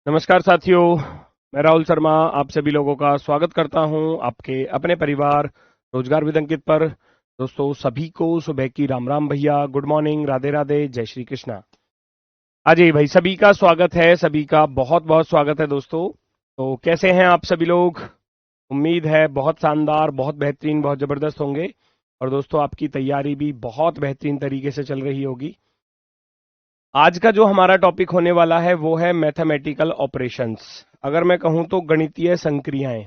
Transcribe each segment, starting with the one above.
नमस्कार साथियों, मैं राहुल शर्मा आप सभी लोगों का स्वागत करता हूं आपके अपने परिवार रोजगार विद अंकित पर। दोस्तों सभी को सुबह की राम राम भैया, गुड मॉर्निंग, राधे राधे, जय श्री कृष्णा। अजय भाई, सभी का स्वागत है, सभी का बहुत बहुत स्वागत है दोस्तों। तो कैसे हैं आप सभी लोग? उम्मीद है बहुत शानदार, बहुत बेहतरीन, बहुत जबरदस्त होंगे। और दोस्तों आपकी तैयारी भी बहुत बेहतरीन तरीके से चल रही होगी। आज का जो हमारा टॉपिक होने वाला है वो है मैथमेटिकल ऑपरेशंस। अगर मैं कहूं तो गणितीय संक्रियाएं।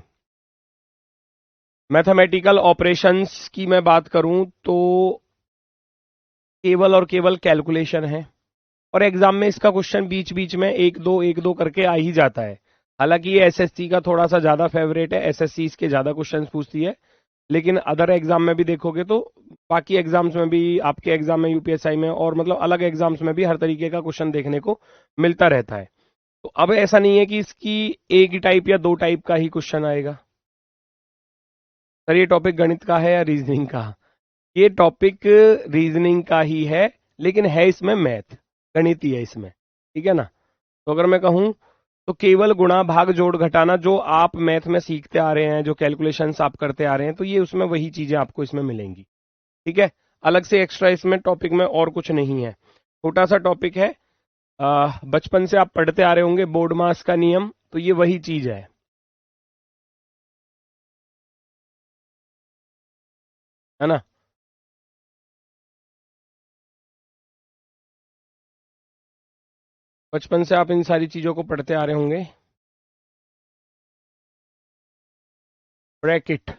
मैथमेटिकल ऑपरेशंस की मैं बात करूं तो केवल और केवल कैलकुलेशन है, और एग्जाम में इसका क्वेश्चन बीच बीच में एक दो करके आ ही जाता है। हालांकि ये एसएससी का थोड़ा सा ज्यादा फेवरेट है, एसएससी इसके ज्यादा क्वेश्चंस पूछती है, लेकिन अदर एग्जाम में भी देखोगे तो बाकी एग्जाम्स में भी, आपके एग्जाम में, यूपीएसआई में, और मतलब अलग एग्जाम्स में भी हर तरीके का क्वेश्चन देखने को मिलता रहता है। तो अब ऐसा नहीं है कि इसकी एक ही टाइप या दो टाइप का ही क्वेश्चन आएगा। सर ये टॉपिक गणित का है या रीजनिंग का? ये टॉपिक रीजनिंग का ही है, लेकिन है इसमें मैथ, गणित ही है इसमें, ठीक है ना। तो अगर मैं कहूं तो केवल गुणा भाग जोड़ घटाना जो आप मैथ में सीखते आ रहे हैं, जो कैलकुलेशंस आप करते आ रहे हैं, तो ये उसमें वही चीजें आपको इसमें मिलेंगी, ठीक है। अलग से एक्स्ट्रा इसमें टॉपिक में और कुछ नहीं है, छोटा सा टॉपिक है। बचपन से आप पढ़ते आ रहे होंगे बोर्ड मास का नियम, तो ये वही चीज है ना। बचपन से आप इन सारी चीजों को पढ़ते आ रहे होंगे। ब्रैकेट,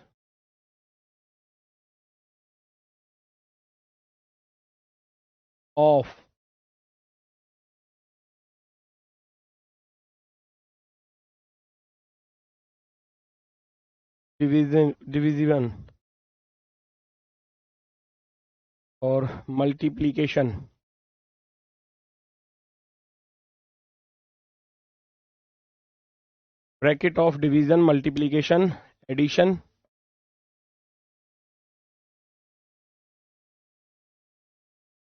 ऑफ, डिविजन और multiplication. Bracket, of, division, multiplication, addition,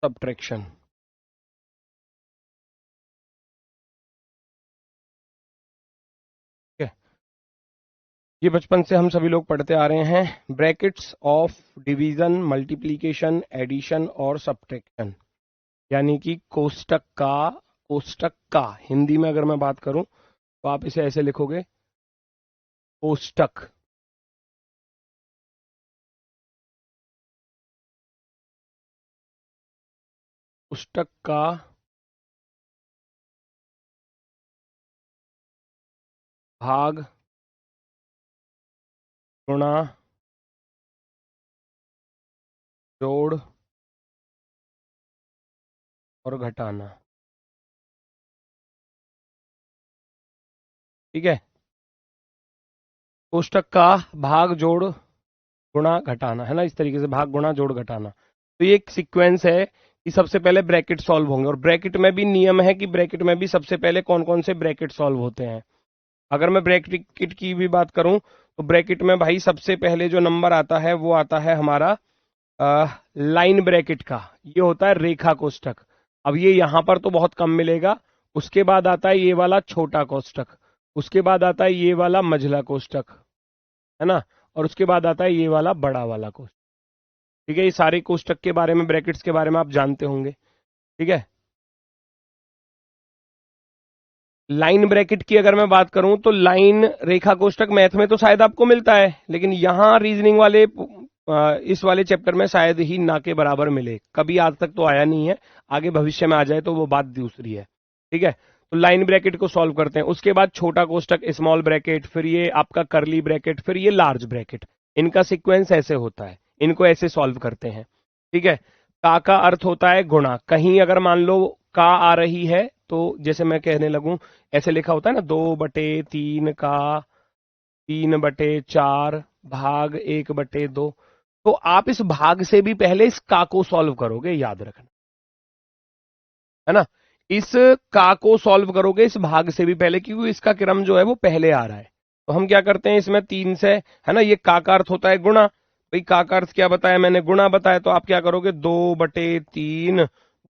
subtraction. ठीक है, ये बचपन से हम सभी लोग पढ़ते आ रहे हैं। Brackets, of, division, multiplication, addition और सब्ट्रैक्शन, यानी कि कोष्टक का हिंदी में अगर मैं बात करूं तो आप इसे ऐसे लिखोगे, कोष्टक। कोष्टक का भाग गुणा जोड़ और घटाना, ठीक है। कोष्टक का भाग जोड़ गुणा घटाना, है ना, इस तरीके से भाग गुणा जोड़ घटाना। तो ये एक सीक्वेंस है कि सबसे पहले ब्रैकेट सॉल्व होंगे, और ब्रैकेट में भी नियम है कि ब्रैकेट में भी सबसे पहले कौन कौन से ब्रैकेट सॉल्व होते हैं। अगर मैं ब्रैकेट की भी बात करूं तो ब्रैकेट में भाई सबसे पहले जो नंबर आता है वो आता है हमारा लाइन ब्रैकेट का, ये होता है रेखा कोष्टक। अब ये यहां पर तो बहुत कम मिलेगा। उसके बाद आता है ये वाला छोटा कोष्टक, उसके बाद आता है ये वाला मझला कोष्टक, है ना, और उसके बाद आता है ये वाला बड़ा वाला कोष्टक। ठीक है, ये सारे कोष्टक के बारे में, ब्रैकेट्स के बारे में आप जानते होंगे, ठीक है। लाइन ब्रैकेट की अगर मैं बात करूं तो लाइन रेखा कोष्टक मैथ में तो शायद आपको मिलता है, लेकिन यहां रीजनिंग वाले इस वाले चैप्टर में शायद ही ना के बराबर मिले, कभी आज तक तो आया नहीं है। आगे भविष्य में आ जाए तो वो बात दूसरी है, ठीक है। तो लाइन ब्रैकेट को सॉल्व करते हैं, उसके बाद छोटा कोष्टक, स्मॉल ब्रैकेट, फिर ये आपका करली ब्रैकेट, फिर ये लार्ज ब्रैकेट। इनका सीक्वेंस ऐसे होता है, इनको ऐसे सॉल्व करते हैं, ठीक है। का अर्थ होता है गुणा। कहीं अगर मान लो का आ रही है तो जैसे मैं कहने लगूं, ऐसे लिखा होता है ना, 2/3 का, 3/4 भाग 1/2। तो आप इस भाग से भी पहले इस का को सॉल्व करोगे, याद रखना, है ना। इस का को सॉल्व करोगे इस भाग से भी पहले, क्योंकि इसका क्रम जो है वो पहले आ रहा है। तो हम क्या करते हैं इसमें 3 से, है ना, ये का अर्थ होता है गुणा। भाई का अर्थ क्या बताया मैंने? गुणा बताया। तो आप क्या करोगे, 2/3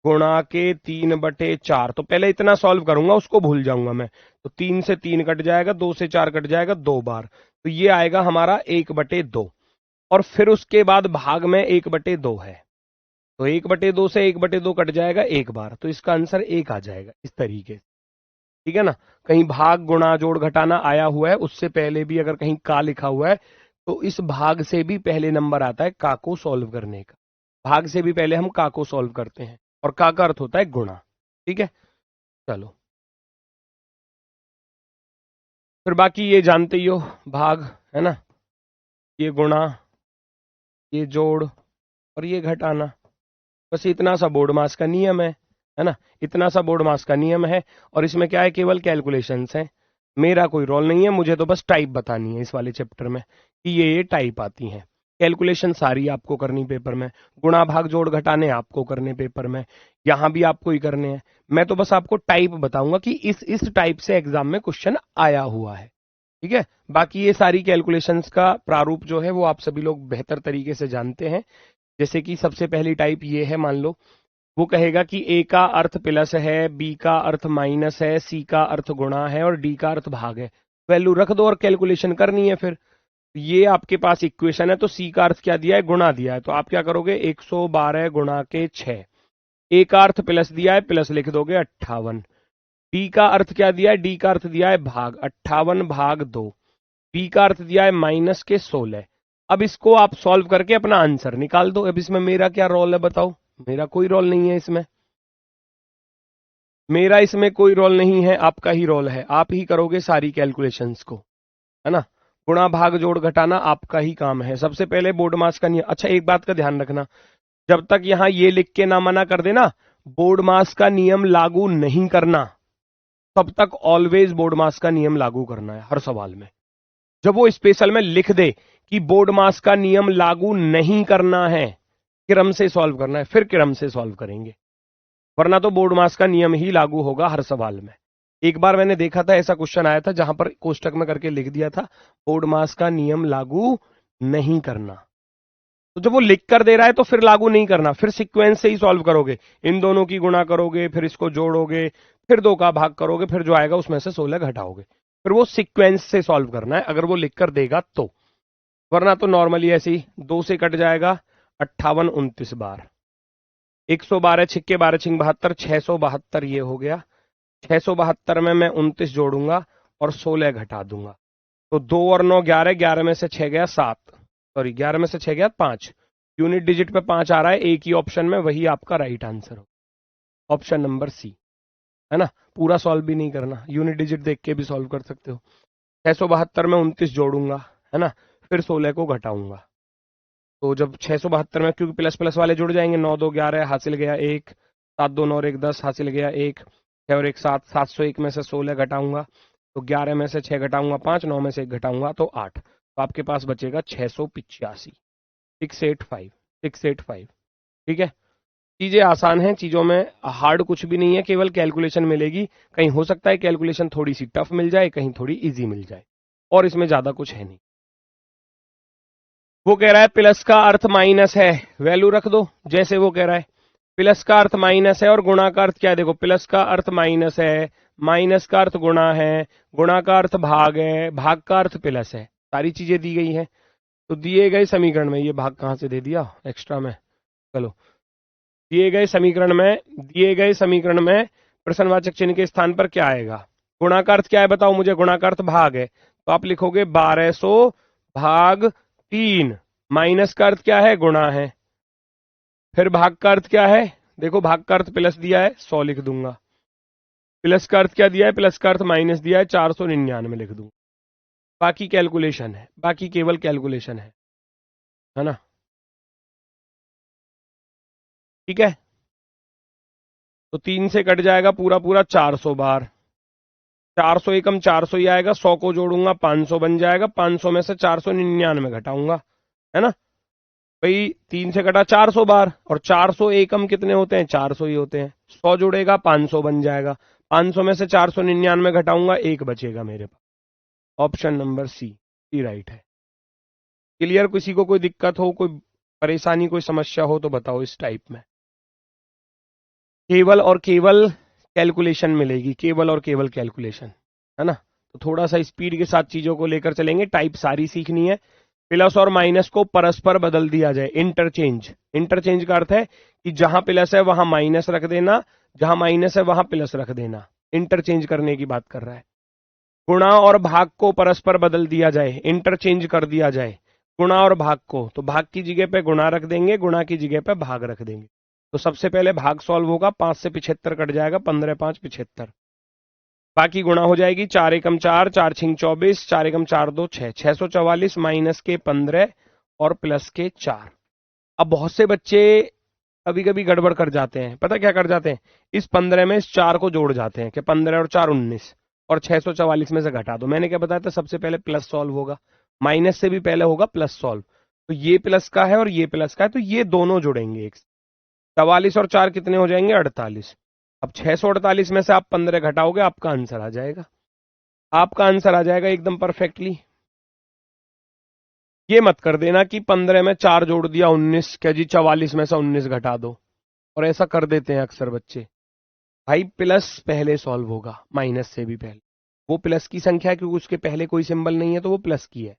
गुणा के 3/4। तो पहले इतना सॉल्व करूंगा, उसको भूल जाऊंगा मैं। तो 3 से 3 कट जाएगा, 2 से 4 कट जाएगा 2 बार, तो ये आएगा हमारा 1/2। और फिर उसके बाद भाग में 1/2 है, तो 1/2 से 1/2 कट जाएगा एक बार, तो इसका आंसर 1 आ जाएगा इस तरीके से। ठीक है ना। कहीं भाग गुणा जोड़ घटाना आया हुआ है, उससे पहले भी अगर कहीं का लिखा हुआ है तो इस भाग से भी पहले नंबर आता है का को सॉल्व करने का। भाग से भी पहले हम का को सॉल्व करते हैं, और का अर्थ होता है गुणा। ठीक है, चलो फिर बाकी ये जानते ही हो, भाग है ना, ये गुणा, ये जोड़, और ये घटाना। बस इतना सा बोर्ड मास का नियम है ना, इतना सा बोर्ड मास का नियम है। और इसमें क्या है, केवल कैलकुलेशंस हैं, मेरा कोई रोल नहीं है, मुझे तो बस टाइप बतानी है इस वाले चैप्टर में कि ये टाइप आती हैं। कैलकुलेशन सारी आपको करनी पेपर में, गुणा भाग जोड़ घटाने आपको करने पेपर में, यहां भी आपको ही करने हैं। मैं तो बस आपको टाइप बताऊंगा कि इस टाइप से एग्जाम में क्वेश्चन आया हुआ है। ठीक है, बाकी ये सारी कैलकुलेशंस का प्रारूप जो है वो आप सभी लोग बेहतर तरीके से जानते हैं। जैसे कि सबसे पहली टाइप ये है, मान लो वो कहेगा कि ए का अर्थ प्लस है, बी का अर्थ माइनस है, सी का अर्थ गुणा है और डी का अर्थ भाग है। वैल्यू रख दो और कैलकुलेशन करनी है। फिर ये आपके पास इक्वेशन है, तो सी का अर्थ क्या दिया है, गुणा दिया है, तो आप क्या करोगे 112 गुणा के 6। ए का अर्थ प्लस दिया है, प्लस लिख दोगे 58। डी का अर्थ क्या दिया है, डी का अर्थ दिया है भाग, 58 भाग 2। बी का अर्थ दिया है माइनस के 16। अब इसको आप सॉल्व करके अपना आंसर निकाल दो। अब इसमें मेरा क्या रोल है बताओ, मेरा कोई रोल नहीं है इसमें, मेरा इसमें कोई रोल नहीं है, आपका ही रोल है। आप ही करोगे सारी कैलकुलेशंस को, है ना। गुणा भाग जोड़ घटाना आपका ही काम है। सबसे पहले बोर्ड मास का नियम, अच्छा एक बात का ध्यान रखना, जब तक यहां ये लिख के ना मना कर देना बोर्ड मास का नियम लागू नहीं करना, तब तक ऑलवेज बोर्ड मास का नियम लागू करना है हर सवाल में। जब वो स्पेशल में लिख दे कि बोर्ड मास का नियम लागू नहीं करना है, क्रम से सॉल्व करना है, फिर क्रम से सॉल्व करेंगे, वरना तो बोर्ड मास का नियम ही लागू होगा हर सवाल में। एक बार मैंने देखा था, ऐसा क्वेश्चन आया था जहां पर कोष्टक में करके लिख दिया था बोर्ड मास का नियम लागू नहीं करना। तो जब वो लिख कर दे रहा है तो फिर लागू नहीं करना, फिर सीक्वेंस से ही सॉल्व करोगे, इन दोनों की गुणा करोगे, फिर इसको जोड़ोगे, फिर 2 का भाग करोगे, फिर जो आएगा उसमें से 16 घटाओगे, फिर वो सीक्वेंस से सॉल्व करना है अगर वो लिख कर देगा तो। वरना तो नॉर्मली ऐसे ही 2 से कट जाएगा 58 29 बार, 112 छिक्के 12 छिंग 72, 672 ये हो गया। 672 में मैं 29 जोड़ूंगा और 16 घटा दूंगा, तो 2 और 9 11, 11 में से 6 गया 7, सॉरी 11 में से 6 गया 5, यूनिट डिजिट पे 5 आ रहा है एक ही ऑप्शन में, वही आपका राइट आंसर हो, ऑप्शन नंबर सी, है ना। पूरा सॉल्व भी नहीं करना, यूनिट डिजिट देख के भी सॉल्व कर सकते हो। 672 में 29 जोड़ूंगा, है ना, फिर 16 को घटाऊंगा, तो जब 672 में क्योंकि प्लस प्लस वाले जुड़ जाएंगे, 9 2 11 हासिल गया 1, 7 2 9 और 1 10 हासिल गया 1, 6 और 1 7, 701 में से 16 घटाऊंगा तो 11 में से 6 घटाऊंगा 5, 9 में से 1 घटाऊंगा तो 8, तो आपके पास बचेगा 685, 685, 685। ठीक है, चीजें आसान हैं, चीजों में हार्ड कुछ भी नहीं है, केवल कैलकुलेशन मिलेगी। कहीं हो सकता है कैलकुलेशन थोड़ी सी टफ मिल जाए, कहीं थोड़ी इजी मिल जाए, और इसमें ज्यादा कुछ है नहीं। वो कह रहा है प्लस का अर्थ माइनस है, वैल्यू रख दो जैसे वो कह रहा है। प्लस का अर्थ माइनस है और गुणा का अर्थ क्या है, देखो प्लस का अर्थ माइनस है, माइनस का अर्थ गुणा है, गुणा का अर्थ भाग है, भाग का अर्थ प्लस है, सारी चीजें दी गई हैं। तो दिए गए समीकरण में, ये भाग कहां से दे दिया एक्स्ट्रा में, चलो दिए गए समीकरण में प्रश्नवाचक चिन्ह के स्थान पर क्या आएगा, गुणा का अर्थ क्या है बताओ मुझे, गुणा का अर्थ भाग है, तो आप लिखोगे 1200 भाग 3, माइनस का अर्थ क्या है, गुणा है, फिर भाग का अर्थ क्या है, देखो भाग का अर्थ प्लस दिया है 100 लिख दूंगा, प्लस का अर्थ क्या दिया है, प्लस का अर्थ माइनस दिया है 499 लिख दूंगा। बाकी कैलकुलेशन है, बाकी केवल कैलकुलेशन है ना। ठीक है, तो 3 से कट जाएगा पूरा पूरा 400 बार, 400 एकम 400 ही आएगा, 100 को जोड़ूंगा 500 बन जाएगा, 500 में से 499 घटाऊंगा, है ना भाई। 3 से कटा 400 बार, और 400 एकम कितने होते हैं, 400 ही होते हैं, 100 जुड़ेगा 500 बन जाएगा, 500 में से 499 घटाऊंगा, 1 बचेगा मेरे पास, ऑप्शन नंबर सी राइट है। क्लियर, किसी को कोई दिक्कत हो, कोई परेशानी, कोई समस्या हो तो बताओ इस टाइप में। केवल और केवल कैलकुलेशन मिलेगी, केवल और केवल कैलकुलेशन, है ना। तो थोड़ा सा स्पीड के साथ चीजों को लेकर चलेंगे, टाइप सारी सीखनी है। प्लस और माइनस को परस्पर बदल दिया जाए, इंटरचेंज। इंटरचेंज का अर्थ है कि जहां प्लस है वहां माइनस रख देना, जहां माइनस है वहां प्लस रख देना, इंटरचेंज करने की बात कर रहा है। गुणा और भाग को परस्पर बदल दिया जाए, इंटरचेंज कर दिया जाए गुणा और भाग को, तो भाग की जगह पे गुणा रख देंगे, गुणा की जगह पे भाग रख देंगे। तो सबसे पहले भाग सॉल्व होगा, 5 से 75 कट जाएगा, 15 5 75। बाकी गुणा हो जाएगी, 4 एकम 4, 4 छिंग 24, 4 एकम 4 2 6, 644 माइनस के 15 और प्लस के 4। अब बहुत से बच्चे कभी कभी गड़बड़ कर जाते हैं, पता क्या कर जाते हैं, इस 15 में इस 4 को जोड़ जाते हैं कि 15 और 4 19 और 644 में से घटा दो। मैंने क्या बताया था, सबसे पहले प्लस सॉल्व होगा, माइनस से भी पहले होगा प्लस सॉल्व। तो ये प्लस का है और ये प्लस का है, तो ये दोनों जुड़ेंगे एक। 44 और 4 कितने हो जाएंगे, 48। अब 648 में से आप 15 घटाओगे, आपका आंसर आ जाएगा, आपका आंसर आ जाएगा एकदम परफेक्टली। ये मत कर देना कि 15 में 4 जोड़ दिया 19, क्या जी 44 में से 19 घटा दो, और ऐसा कर देते हैं अक्सर बच्चे। भाई प्लस पहले सॉल्व होगा, माइनस से भी पहले। वो प्लस की संख्या है क्योंकि उसके पहले कोई सिंबल नहीं है, तो वो प्लस की है।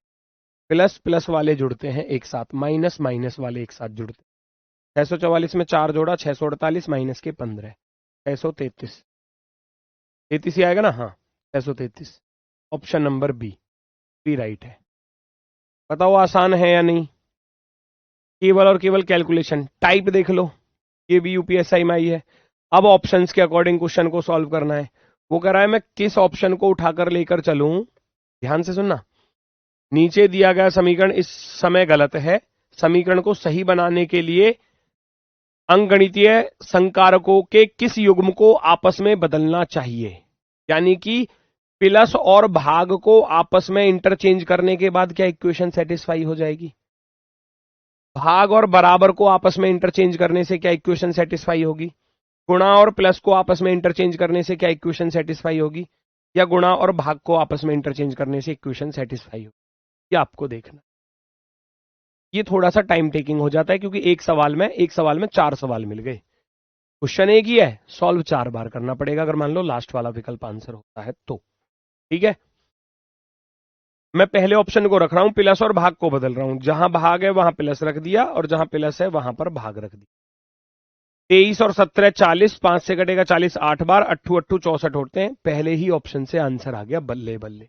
प्लस प्लस वाले जुड़ते हैं एक साथ, माइनस माइनस वाले एक साथ जुड़ते हैं। 644 में 4 जोड़ा, 648 माइनस के 15, 633। 33 ही आएगा ना, हाँ 633। Option number B B right है। बताओ आसान है या नहीं। केवल और केवल कैलकुलेशन, टाइप देख लो, ये भी यूपीएसआई में आई है। अब ऑप्शंस के अकॉर्डिंग क्वेश्चन को सॉल्व करना है। वो कह रहा है मैं किस ऑप्शन को उठाकर लेकर चलूं, ध्यान से सुनना। नीचे दिया गया समीकरण इस समय गलत है, समीकरण को सही बनाने के लिए अंकगणितीय संकारकों के किस युग्म को आपस में बदलना चाहिए। यानी कि प्लस और भाग को आपस में इंटरचेंज करने के बाद क्या इक्वेशन सेटिस्फाई हो जाएगी। भाग और बराबर को आपस में इंटरचेंज करने से क्या इक्वेशन सेटिस्फाई होगी। गुणा और प्लस को आपस में इंटरचेंज करने से क्या इक्वेशन सेटिस्फाई होगी, या गुणा और भाग को आपस में इंटरचेंज करने से इक्वेशन सेटिस्फाई होगी, ये आपको देखना। ये थोड़ा सा टाइम टेकिंग हो जाता है क्योंकि एक सवाल में 4 सवाल मिल गए। क्वेश्चन एक ही है, सॉल्व 4 बार करना पड़ेगा अगर मान लो लास्ट वाला विकल्प आंसर होता है तो। ठीक है, मैं पहले ऑप्शन को रख रहा हूं, प्लस और भाग को बदल रहा हूं। जहां भाग है वहां प्लस रख दिया और जहां प्लस है वहां पर भाग रख दिया। 23 और 17 40, 5 से कटेगा 40 8 बार, 8 8 64 होते हैं। पहले ही ऑप्शन से आंसर आ गया, बल्ले बल्ले।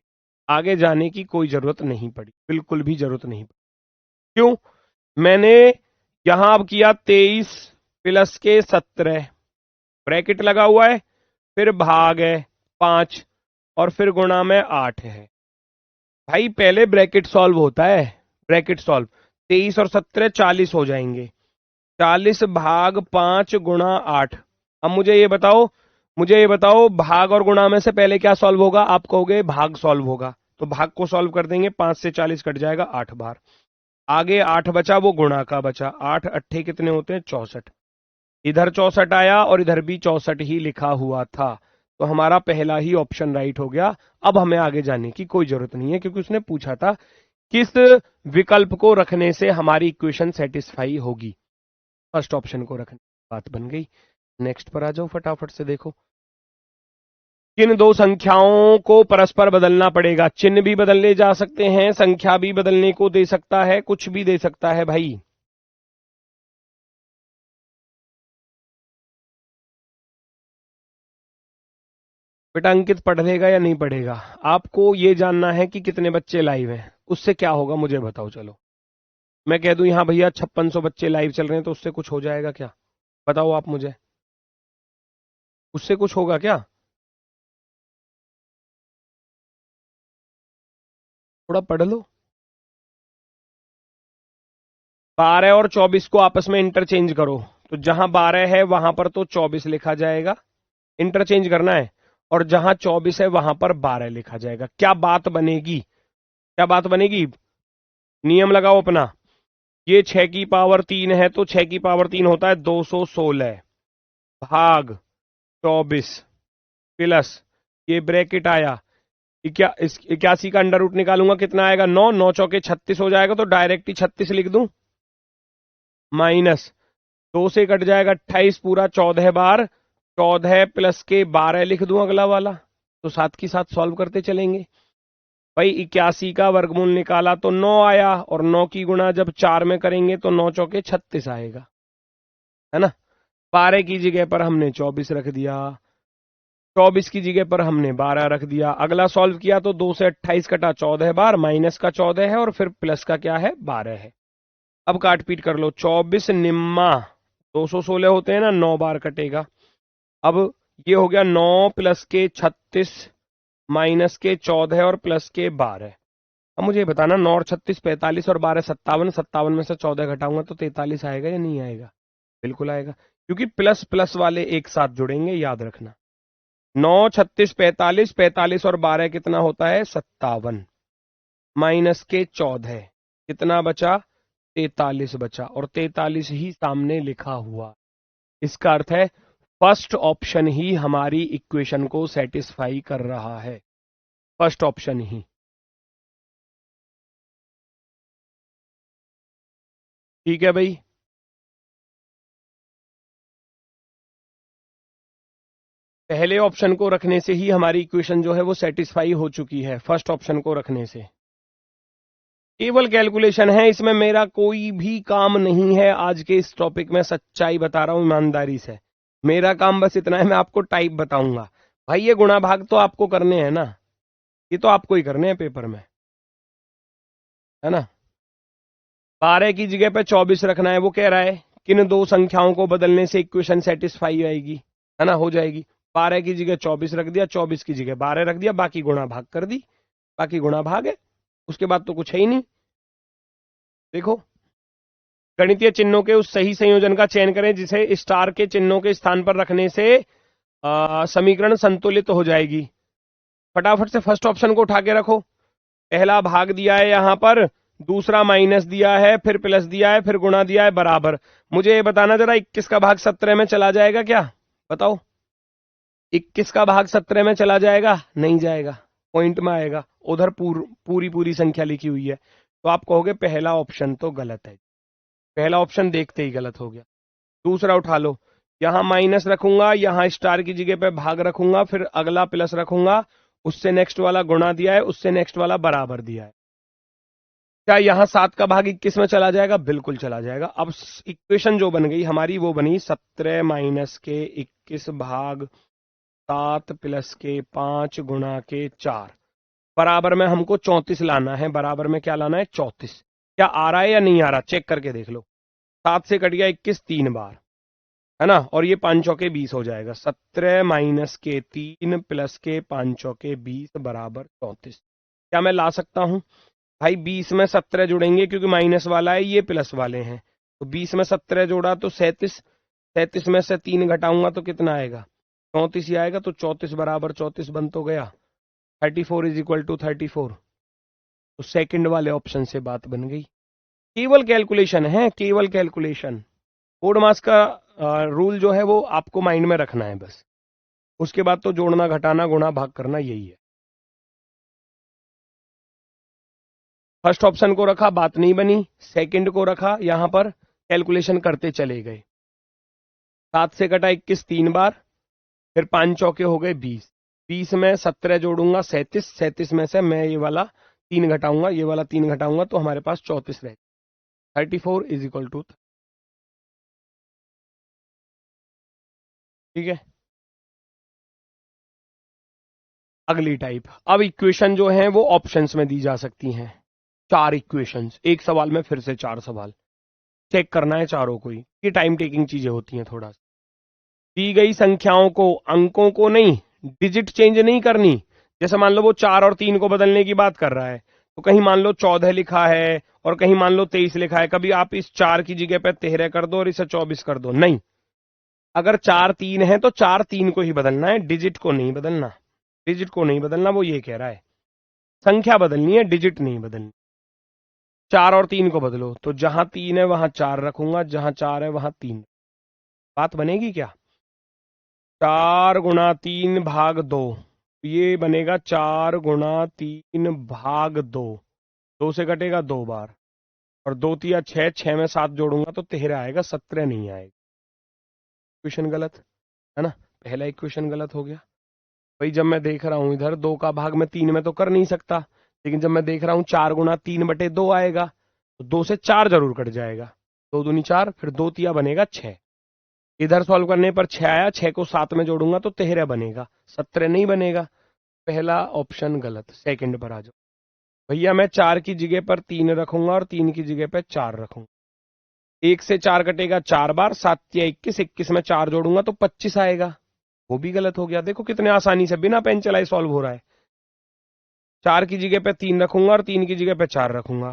आगे जाने की कोई जरूरत नहीं पड़ी, बिल्कुल भी जरूरत नहीं पड़ी। क्यों, मैंने यहां अब किया 23 प्लस के 17, ब्रैकेट लगा हुआ है, फिर भाग है 5 और फिर गुणा में 8 है। भाई पहले ब्रैकेट सॉल्व होता है, ब्रैकेट सॉल्व। 23 और 17 40 हो जाएंगे, 40 भाग 5 गुणा 8। अब मुझे ये बताओ भाग और गुणा में से पहले क्या सॉल्व होगा। आप कहोगे भाग सॉल्व होगा, तो भाग को सॉल्व कर देंगे, 5 से 40 कट जाएगा 8 बार। आगे 8 बचा, वो गुणा का बचा। 8 अट्ठे कितने होते हैं, 64। इधर 64 आया और इधर भी 64 ही लिखा हुआ था, तो हमारा पहला ही ऑप्शन राइट हो गया। अब हमें आगे जाने की कोई जरूरत नहीं है क्योंकि उसने पूछा था किस विकल्प को रखने से हमारी इक्वेशन सेटिस्फाई होगी। फर्स्ट ऑप्शन को रखने की बात बन गई। नेक्स्ट पर आ जाओ, फटाफट से देखो। किन दो संख्याओं को परस्पर बदलना पड़ेगा। चिन्ह भी बदलने जा सकते हैं, संख्या भी बदलने को दे सकता है, कुछ भी दे सकता है भाई। बेटा अंकित पढ़ेगा या नहीं पढ़ेगा, आपको ये जानना है कि कितने बच्चे लाइव हैं। उससे क्या होगा मुझे बताओ। चलो मैं कह दूं यहां भैया 5600 बच्चे लाइव चल रहे हैं, तो उससे कुछ हो जाएगा क्या, बताओ आप मुझे, उससे कुछ होगा क्या। थोड़ा पढ़ लो। 12 और 24 को आपस में इंटरचेंज करो, तो जहां 12 है वहां पर तो 24 लिखा जाएगा, इंटरचेंज करना है। और जहां 24 है वहां पर 12 लिखा जाएगा। क्या बात बनेगी, क्या बात बनेगी। नियम लगाओ अपना। ये 6 की पावर 3 है, तो 6 की पावर 3 होता है 216 भाग 24 प्लस ये ब्रैकेट आया। क्या इस 81 का अंडर रूट निकालूंगा, कितना आएगा 9, 9 चौके 36 हो जाएगा, तो डायरेक्ट ही 36 लिख दूं। माइनस 2 से कट जाएगा 28 पूरा 14 बार, 14 प्लस के 12 लिख दूं अगला वाला, तो साथ की साथ सॉल्व करते चलेंगे। भाई 81 का वर्गमूल निकाला तो 9 आया, और 9 की गुणा जब 4 में करेंगे तो 9 चौके 36 आएगा, है ना। 12 की जगह पर हमने 24 रख दिया, 24 की जगह पर हमने 12 रख दिया। अगला सॉल्व किया तो 2 से 28 कटा 14 बार, माइनस का 14 है और फिर प्लस का क्या है 12 है। अब काट पीट कर लो, 24 निम्मा 216 होते हैं ना, 9 बार कटेगा। अब ये हो गया 9 प्लस के 36 माइनस के 14 और प्लस के 12। अब मुझे बताना 9 और 36 45 और 12 57, 57 में से 14 घटाऊंगा तो 43 आएगा या नहीं आएगा? बिल्कुल आएगा, क्योंकि प्लस प्लस वाले एक साथ जुड़ेंगे, याद रखना। 9 36 45, 45 और 12 कितना होता है 57, माइनस के 14 कितना बचा 43 बचा, और 43 ही सामने लिखा हुआ। इसका अर्थ है फर्स्ट ऑप्शन ही हमारी इक्वेशन को सेटिस्फाई कर रहा है, फर्स्ट ऑप्शन ही। ठीक है भाई, पहले ऑप्शन को रखने से ही हमारी इक्वेशन जो है वो सेटिस्फाई हो चुकी है, फर्स्ट ऑप्शन को रखने से। केवल कैलकुलेशन है, इसमें मेरा कोई भी काम नहीं है। आज के इस टॉपिक में सच्चाई बता रहा हूं ईमानदारी से, मेरा काम बस इतना है, मैं आपको टाइप बताऊंगा। भाई ये गुणा भाग तो आपको करने हैं ना, ये तो आपको ही करने हैं पेपर में, है ना। 12 की जगह पे 24 रखना है, वो कह रहा है किन दो संख्याओं को बदलने से इक्वेशन सेटिस्फाई आएगी, है ना, हो जाएगी। 12 की जगह 24 रख दिया, 24 की जगह 12 रख दिया, बाकी गुणा भाग कर दी, बाकी गुणा भाग है, उसके बाद तो कुछ है ही नहीं। देखो, गणितीय चिन्हों के उस सही संयोजन का चयन करें जिसे स्टार के चिन्हों के स्थान पर रखने से समीकरण संतुलित हो जाएगी। फटाफट से फर्स्ट ऑप्शन को उठा के रखो। पहला भाग दिया है यहां पर, दूसरा माइनस दिया है, फिर प्लस दिया है, फिर गुणा दिया है, बराबर। मुझे ये बताना जरा, 21 का भाग 17 में चला जाएगा क्या? बताओ, 21 का भाग 17 में चला जाएगा? नहीं जाएगा, पॉइंट में आएगा। उधर पूरी पूरी संख्या लिखी हुई है, तो आप कहोगे पहला ऑप्शन तो गलत है। पहला ऑप्शन देखते ही गलत हो गया। दूसरा उठा लो, यहां माइनस रखूंगा, यहां स्टार की जगह पे भाग रखूंगा, फिर अगला प्लस रखूंगा, उससे नेक्स्ट वाला गुणा दिया है, उससे नेक्स्ट वाला बराबर दिया है। क्या यहां 7 का भाग 21 में चला जाएगा? बिल्कुल चला जाएगा। अब इक्वेशन जो बन गई हमारी वो बनी 17 माइनस के 21 भाग 7 प्लस के 5 गुणा के 4, बराबर में हमको 34 लाना है। बराबर में क्या लाना है? 34। क्या आ रहा है या नहीं आ रहा? चेक करके देख लो। 7 से कट गया 21 3 बार, है ना, और ये 5 चौके 20 हो जाएगा। 17 माइनस के 3 प्लस के 5 चौके 20 बराबर 34। क्या मैं ला सकता हूं? भाई 20 में 17 जुड़ेंगे, क्योंकि माइनस वाला है, ये प्लस वाले हैं, तो 20 में 17 जोड़ा तो 37, 37 में से 3 घटाऊंगा तो कितना आएगा? 34 ही आएगा। तो 34 बराबर 34 बन तो गया। 34 इज इक्वल टू 34। तो सेकंड वाले ऑप्शन से बात बन गई। केवल कैलकुलेशन है, केवल कैलकुलेशन। बोर्ड मास का रूल जो है वो आपको माइंड में रखना है बस, उसके बाद तो जोड़ना घटाना गुणा भाग करना यही है। फर्स्ट ऑप्शन को रखा, बात नहीं बनी। सेकंड को रखा, यहां पर कैलकुलेशन करते चले गए। 7 से कटा 21 3 बार, फिर 5 चौके हो गए 20, 20 में 17 जोड़ूंगा 37, 37 में से मैं ये वाला 3 घटाऊंगा, ये वाला 3 घटाऊंगा, तो हमारे पास 34 रहे। 34 इज इक्वल टू, ठीक है। अगली टाइप, अब इक्वेशन जो है वो ऑप्शंस में दी जा सकती हैं। 4 इक्वेशंस एक सवाल में, फिर से 4 सवाल चेक करना है चारों को ही। ये टाइम टेकिंग चीजें होती हैं थोड़ा सा। दी गई संख्याओं को, अंकों को नहीं, डिजिट चेंज नहीं करनी। जैसे मान लो वो 4 और 3 को बदलने की बात कर रहा है, तो कहीं मान लो 14 लिखा है और कहीं मान लो 23 लिखा है, कभी आप इस 4 की जगह पे 13 कर दो और इसे 24 कर दो, नहीं। अगर 4 3 है तो 4 3 को ही बदलना है, डिजिट को नहीं बदलना। डिजिट को नहीं बदलना, वो ये कह रहा है। संख्या बदलनी है, डिजिट नहीं बदलनी। 4 और 3 को बदलो, तो जहां 3 है वहां 4 रखूंगा, जहां 4 है वहां 3। बात बनेगी क्या? 4 गुणा 3 भाग 2, ये बनेगा 4 गुणा 3 भाग 2। 2 से कटेगा 2 बार, और 2 तिया 6, 6 में 7 जोड़ूंगा तो 13 आएगा, 17 नहीं आएगा। क्वेश्चन गलत है ना। पहला इक्वेशन गलत हो गया। भाई जब मैं देख रहा हूं इधर 2 का भाग मैं 3 में तो कर नहीं सकता, लेकिन जब मैं देख रहा हूं 4 गुना 3/2 आएगा, तो 2 से 4 जरूर कट जाएगा। 2 दूनी 4, फिर 2 तिया बनेगा 6। इधर सॉल्व करने पर 6 आया, 6 को 7 में जोड़ूंगा तो 13 बनेगा, 17 नहीं बनेगा। पहला ऑप्शन गलत। सेकंड पर आ जाओ भैया, मैं 4 की जगह पर 3 रखूंगा और 3 की जगह पर 4 रखूंगा। 1 से 4 कटेगा 4 बार, 7 या 21, 21 में 4 जोड़ूंगा तो 25 आएगा। वो भी गलत हो गया। देखो कितने आसानी से बिना पेन चलाए सॉल्व हो रहा है। 4 की जगह पे 3 रखूंगा और 3 की जगह पे 4 रखूंगा।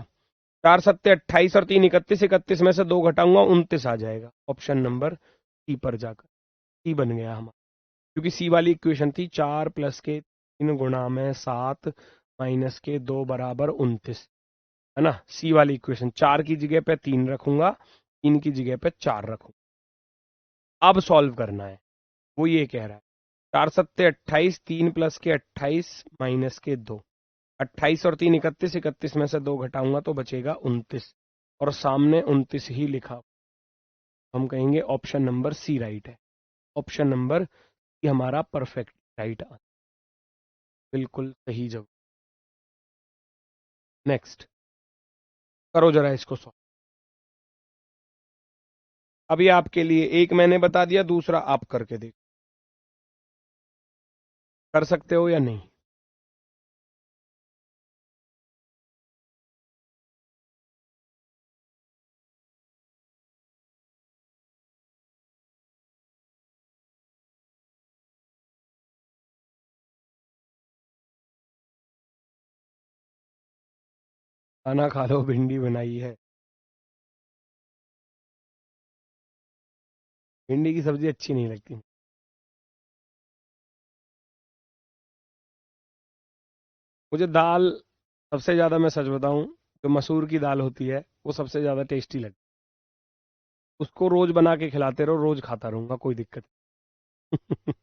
4 सत्ते 28 और 3 31, 31 में से 2 घटाऊंगा 29 आ जाएगा। ऑप्शन नंबर सी पर जाकर सी बन गया हमारा, क्योंकि सी वाली इक्वेशन थी 4 प्लस के 3 गुणा में 7 माइनस के 2 बराबर 29, है ना। सी वाली इक्वेशन 4 की जगह पे 3 रखूंगा, 3 की जगह पे 4 रखूंगा। अब सॉल्व करना है, वो ये कह रहा है 4 सत्ते 28, 3 प्लस के 28 माइनस के 2, 28 और 3 31, 31 में से 2 घटाऊंगा तो बचेगा 29, और सामने 29 ही लिखा। हम कहेंगे ऑप्शन नंबर सी राइट है। ऑप्शन नंबर सी हमारा परफेक्ट राइट आंसर, बिल्कुल सही जवाब। नेक्स्ट करो जरा इसको सॉल्व। अभी आपके लिए एक मैंने बता दिया, दूसरा आप करके देखो, कर सकते हो या नहीं। खाना खा लो, भिंडी बनाई है। भिंडी की सब्जी अच्छी नहीं लगती। मुझे दाल सबसे ज्यादा, मैं सच बताऊं, जो मसूर की दाल होती है वो सबसे ज्यादा टेस्टी लगती है। उसको रोज बना के खिलाते रहो, रोज खाता रहूंगा, कोई दिक्कत नहीं।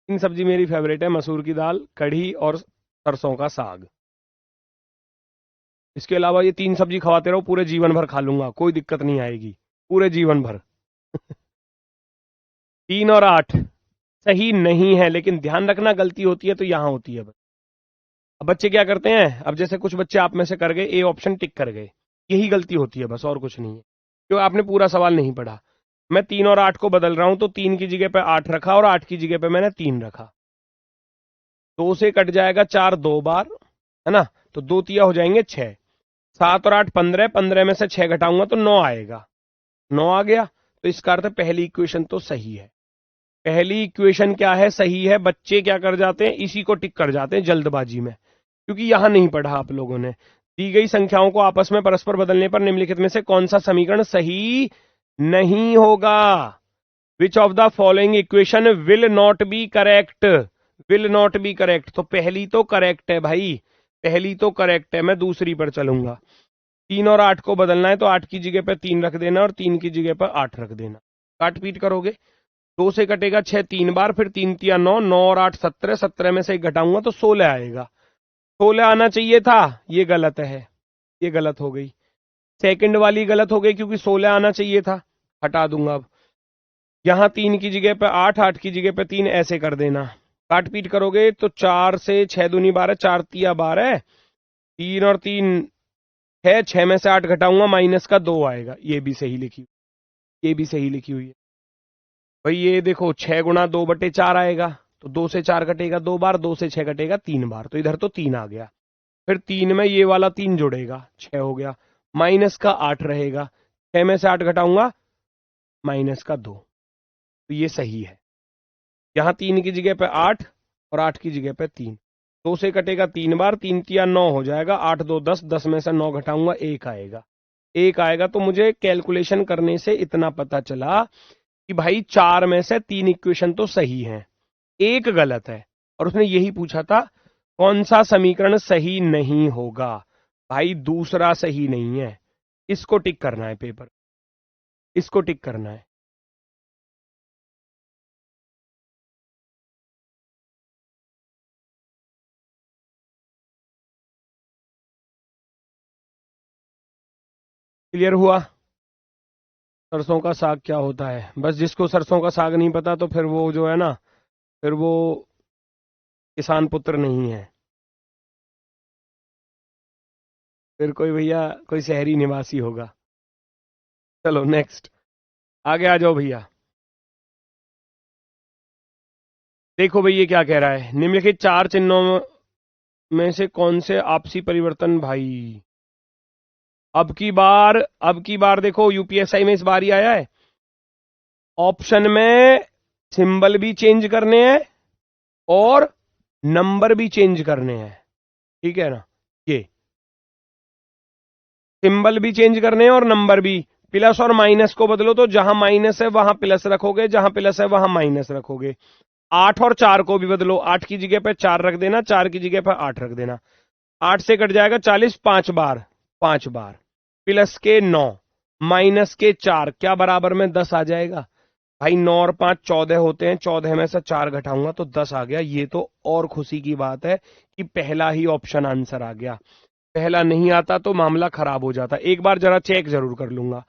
तीन सब्जी मेरी फेवरेट है, मसूर की दाल, कढ़ी और सरसों का साग। इसके अलावा ये तीन सब्जी खवाते रहो, पूरे जीवन भर खा लूंगा, कोई दिक्कत नहीं आएगी, पूरे जीवन भर। 3 और 8 सही नहीं है, लेकिन ध्यान रखना गलती होती है तो यहां होती है बस। अब बच्चे क्या करते हैं, अब जैसे कुछ बच्चे आप में से कर गए, ए ऑप्शन टिक कर गए, यही गलती होती है बस, और कुछ नहीं है, क्यों आपने पूरा सवाल नहीं पढ़ा। मैं 3 और 8 को बदल रहा हूं, तो 3 की जगह पे 8 रखा और 8 की जगह पे मैंने 3 रखा। 2 से कट जाएगा 4 दो बार, है ना, तो 2 तिया हो जाएंगे 6। 7 और 8 15, 15 में से 6 घटाऊंगा तो 9 आएगा। 9 आ गया, तो इसका अर्थ पहली इक्वेशन तो सही है। पहली इक्वेशन क्या है, सही है। बच्चे क्या कर जाते हैं, इसी को टिक कर जाते हैं जल्दबाजी में, क्योंकि यहां नहीं पढ़ा आप लोगों ने। दी गई संख्याओं को आपस में परस्पर बदलने पर निम्नलिखित में से कौन सा समीकरण सही नहीं होगा। विच of the following equation will not be correct. Will not be correct, तो पहली तो करेक्ट है भाई, पहली तो करेक्ट है। मैं दूसरी पर चलूंगा। 3 और 8 को बदलना है तो 8 की जगह पर 3 रख देना और 3 की जगह पर 8 रख देना। काट पीट करोगे, 2 से कटेगा 6 3 बार, फिर 3 तिया 9, 9 और 8 17, 17 में से एक घटाऊंगा तो 16 आएगा। 16 आना चाहिए था, ये गलत है, ये गलत हो गई। सेकंड वाली गलत हो गई, क्योंकि 16 आना चाहिए था, हटा दूंगा अब। यहां 3 की जगह पे 8, 8 की जगह पे 3, ऐसे कर देना। काट पीट करोगे तो 4 से 6 दूनी 12, 4 तिया 12, 3 और 3 है, 6 में से 8 घटाऊंगा, माइनस का 2 आएगा। ये भी सही लिखी, ये भी सही लिखी हुई है भाई। ये देखो 6 गुणा 2/4 आएगा, तो 2 से 4 कटेगा 2 बार, 2 से 6 कटेगा 3 बार, तो इधर तो 3 आ गया। फिर 3 में ये वाला 3 जुड़ेगा, 6 हो गया, माइनस का 8 रहेगा, 6 में से 8 घटाऊंगा, माइनस का 2, तो ये सही है। यहां 3 की जगह पे 8 और 8 की जगह पे 3, 2 से कटेगा 3 बार, 3 तिया 9 हो जाएगा, 8 2 10, 10 में से 9 घटाऊंगा, 1 आएगा। 1 आएगा, तो मुझे कैलकुलेशन करने से इतना पता चला कि भाई 4 में से 3 इक्वेशन तो सही है, एक गलत है। और उसने यही पूछा था कौन सा समीकरण सही नहीं होगा। भाई दूसरा सही नहीं है, इसको टिक करना है पेपर, इसको टिक करना है। क्लियर हुआ। सरसों का साग क्या होता है? बस जिसको सरसों का साग नहीं पता तो फिर वो जो है ना, फिर वो किसान पुत्र नहीं है, फिर कोई भैया कोई शहरी निवासी होगा। चलो नेक्स्ट, आगे आ जाओ भैया। देखो भैया ये क्या कह रहा है, निम्नलिखित चार चिन्हों में से कौन से आपसी परिवर्तन भाई। अब की बार देखो यूपीएसआई में इस बार ही आया है, ऑप्शन में सिंबल भी चेंज करने हैं और नंबर भी चेंज करने हैं, ठीक है ना। ये सिंबल भी चेंज करने हैं और नंबर भी। प्लस और माइनस को बदलो, तो जहां माइनस है वहां प्लस रखोगे, जहां प्लस है वहां माइनस रखोगे। 8 और 4 को भी बदलो, 8 की जगह पे 4 रख देना, 4 की जगह पे 8 रख देना। 8 से कट जाएगा 40, 5 बार, 5 बार। प्लस के 9, माइनस के 4, क्या बराबर में 10 आ जाएगा। भाई 9 और 5 14 होते हैं, 14 में से 4 घटाऊंगा तो 10 आ गया। ये तो और खुशी की बात है कि पहला ही ऑप्शन आंसर आ गया। पहला नहीं आता तो मामला खराब हो जाता। एक बार जरा चेक जरूर कर लूंगा।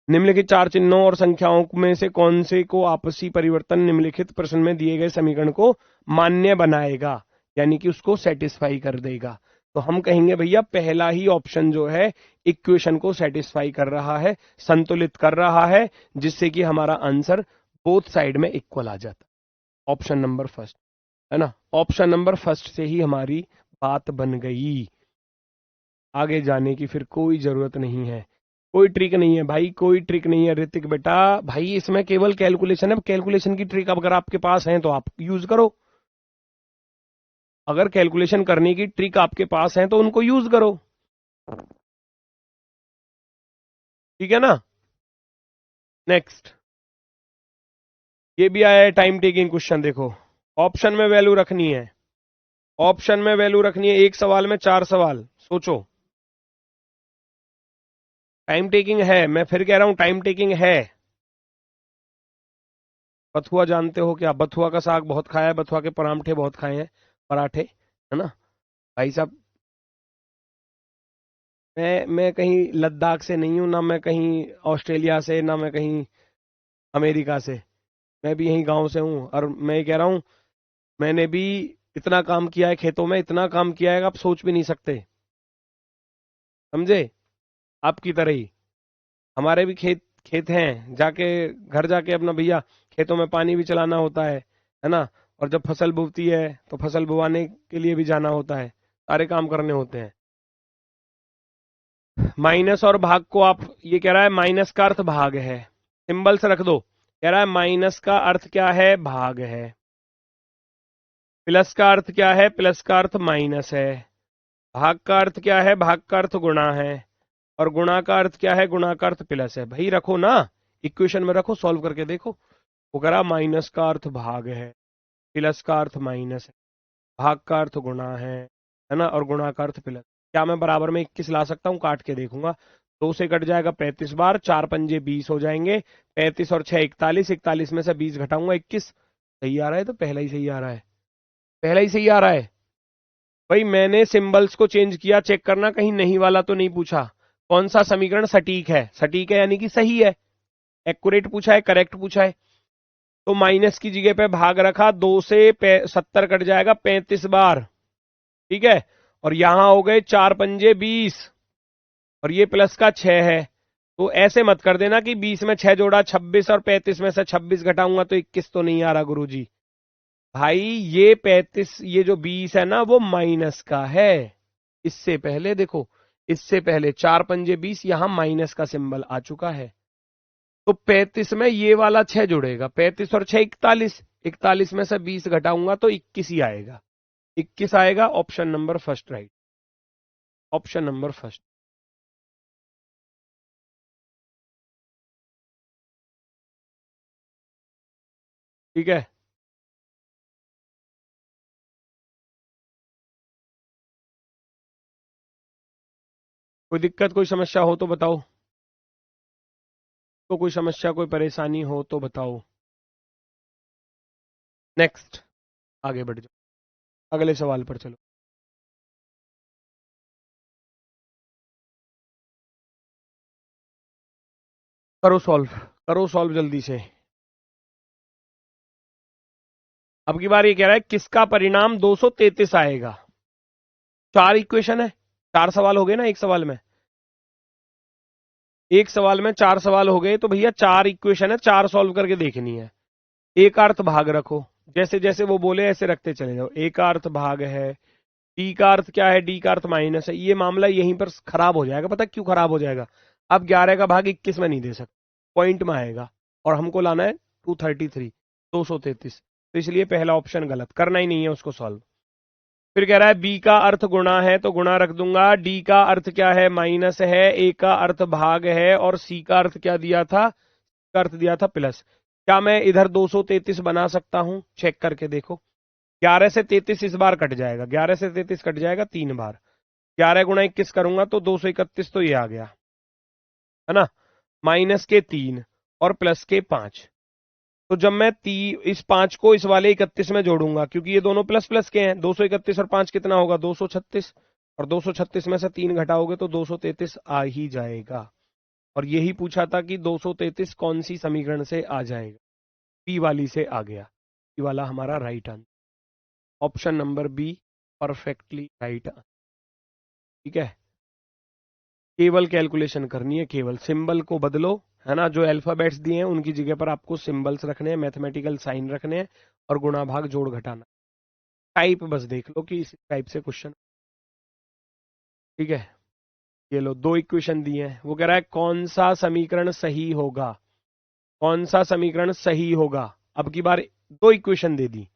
निम्नलिखित चार चिन्हों और संख्याओं में से कौन से को आपसी परिवर्तन निम्नलिखित प्रश्न में दिए गए समीकरण को मान्य बनाएगा, यानी कि उसको सेटिस्फाई कर देगा। तो हम कहेंगे भैया पहला ही ऑप्शन जो है इक्वेशन को सेटिस्फाई कर रहा है, संतुलित कर रहा है, जिससे कि हमारा आंसर बोथ साइड में इक्वल आ जाता। ऑप्शन नंबर फर्स्ट, है ना, ऑप्शन नंबर फर्स्ट से ही हमारी बात बन गई। आगे जाने की फिर कोई जरूरत नहीं है, कोई ट्रिक नहीं है भाई, कोई ट्रिक नहीं है ऋतिक बेटा। भाई इसमें केवल कैलकुलेशन है, कैलकुलेशन की ट्रिक अगर आपके पास है तो आप यूज करो। अगर कैलकुलेशन करने की ट्रिक आपके पास है तो उनको यूज करो, ठीक है ना। नेक्स्ट, ये भी आया है टाइम टेकिंग क्वेश्चन। देखो ऑप्शन में वैल्यू रखनी है, ऑप्शन में वैल्यू रखनी है, एक सवाल में 4 सवाल, सोचो। टाइम टेकिंग है, मैं फिर कह रहा हूं टाइम टेकिंग है। बथुआ जानते हो क्या? बथुआ का साग बहुत खाया है, बथुआ के परांठे बहुत खाए हैं, पराठे, है ना भाई साहब। मैं कहीं लद्दाख से नहीं हूं, ना मैं कहीं ऑस्ट्रेलिया से, ना मैं कहीं अमेरिका से। मैं भी यहीं गांव से हूं, और मैं ये कह रहा हूं मैंने भी इतना काम किया है खेतों में, इतना काम किया है कि आप सोच भी नहीं सकते, समझे। आपकी तरह ही हमारे भी खेत खेत हैं, जाके घर जाके अपना भैया खेतों में पानी भी चलाना होता है ना। और जब फसल बुवती है तो फसल बुवाने के लिए भी जाना होता है, सारे काम करने होते हैं। माइनस और भाग को आप, ये कह रहा है माइनस का अर्थ भाग है, सिंबल से रख दो। कह रहा है माइनस का अर्थ क्या है, भाग है। प्लस का अर्थ क्या है, प्लस का अर्थ माइनस है। भाग का अर्थ क्या है, भाग का अर्थ गुणा है। और गुणा का अर्थ क्या है, गुणा का अर्थ प्लस है। भाई रखो ना, इक्वेशन में रखो, सॉल्व करके देखो। वो कह रहा माइनस का अर्थ भाग है, प्लस का अर्थ माइनस है, भाग का अर्थ गुणा है ना, और गुणा का अर्थ प्लस। क्या मैं बराबर में 21 ला सकता हूँ? काट के देखूंगा। 2 से कट जाएगा 35 बार, 4 पंजे 20 हो जाएंगे, 35 और 6 41, 41 में से 20 घटाऊंगा 21। सही आ रहा है, तो पहला ही सही आ रहा है, पहला ही सही आ रहा है। भाई मैंने सिंबल्स को चेंज किया, चेक करना कहीं नहीं वाला तो नहीं पूछा। कौन सा समीकरण सटीक है, सटीक है यानी कि सही है, एक्यूरेट पूछा है, करेक्ट पूछा है। तो माइनस की जगह पे भाग रखा, 2 से 70 कट जाएगा 35 बार, ठीक है। और यहां हो गए 4 पंजे 20, और ये प्लस का 6 है। तो ऐसे मत कर देना कि 20 में 6 जोड़ा 26, और 35 में से 26 घटाऊंगा तो 21 तो नहीं आ रहा गुरुजी। भाई ये 35, ये जो 20 है ना वो माइनस का है। इससे पहले देखो, इससे पहले 4 पंजे 20, यहां माइनस का सिंबल आ चुका है। तो 35 में ये वाला 6 जुड़ेगा, 35 और 6 41, 41 में से 20 घटाऊंगा तो 21 ही आएगा, 21 आएगा। Option number first right, option number first. ठीक है, कोई दिक्कत कोई समस्या हो तो बताओ, तो कोई समस्या कोई परेशानी हो तो बताओ। नेक्स्ट, आगे बढ़ जाओ, अगले सवाल पर चलो। करो सॉल्व जल्दी से। अब की बार ये कह रहा है किसका परिणाम 233 आएगा। 4 इक्वेशन है, 4 सवाल हो गए ना एक सवाल में, एक सवाल में 4 सवाल हो गए, तो भैया 4 इक्वेशन है, 4 सॉल्व करके देखनी है। एक अर्थ भाग रखो, जैसे जैसे वो बोले ऐसे रखते चले जाओ। ए का अर्थ भाग है, डी का अर्थ क्या है, डी का अर्थ माइनस है। ये मामला यहीं पर खराब हो जाएगा। पता क्यों खराब हो जाएगा? अब 11 का भाग 21 में नहीं दे सकते, पॉइंट में आएगा, और हमको लाना है 233, 233। तो इसलिए पहला ऑप्शन गलत, करना ही नहीं है उसको सॉल्व। फिर कह रहा है बी का अर्थ गुणा है, तो गुणा रख दूंगा। डी का अर्थ क्या है, माइनस है। ए का अर्थ भाग है, और सी का अर्थ क्या दिया था, का अर्थ दिया था प्लस। क्या मैं इधर 233 बना सकता हूं? चेक करके देखो। 11 से 33 इस बार कट जाएगा, 11 से 33 कट जाएगा 3 बार। 11 गुणा 21 करूंगा तो 231, तो ये आ गया है ना, माइनस के 3 और प्लस के 5। तो जब मैं इस 5 को इस वाले 31 में जोड़ूंगा, क्योंकि ये दोनों प्लस प्लस के हैं, 231 और 5 कितना होगा, 236, और 236 में से 3 घटाओगे तो 233 आ ही जाएगा। और यही पूछा था कि 233 कौन सी समीकरण से आ जाएगा, बी वाली से आ गया। बी वाला हमारा right answer, option number be perfectly right answer. ठीक है, केवल कैलकुलेशन करनी है, केवल सिंबल को बदलो, है ना, जो अल्फाबेट्स दिए हैं उनकी जगह पर आपको सिंबल्स रखने हैं, मैथमेटिकल साइन रखने हैं, और गुणा भाग जोड़ घटाना। टाइप बस देख लो कि इस टाइप से क्वेश्चन। ठीक है, ये लो 2 इक्वेशन दिए हैं, वो कह रहा है कौन सा समीकरण सही होगा, कौन सा समीकरण सही होगा। अब की बार 2 इक्वेशन दे दी,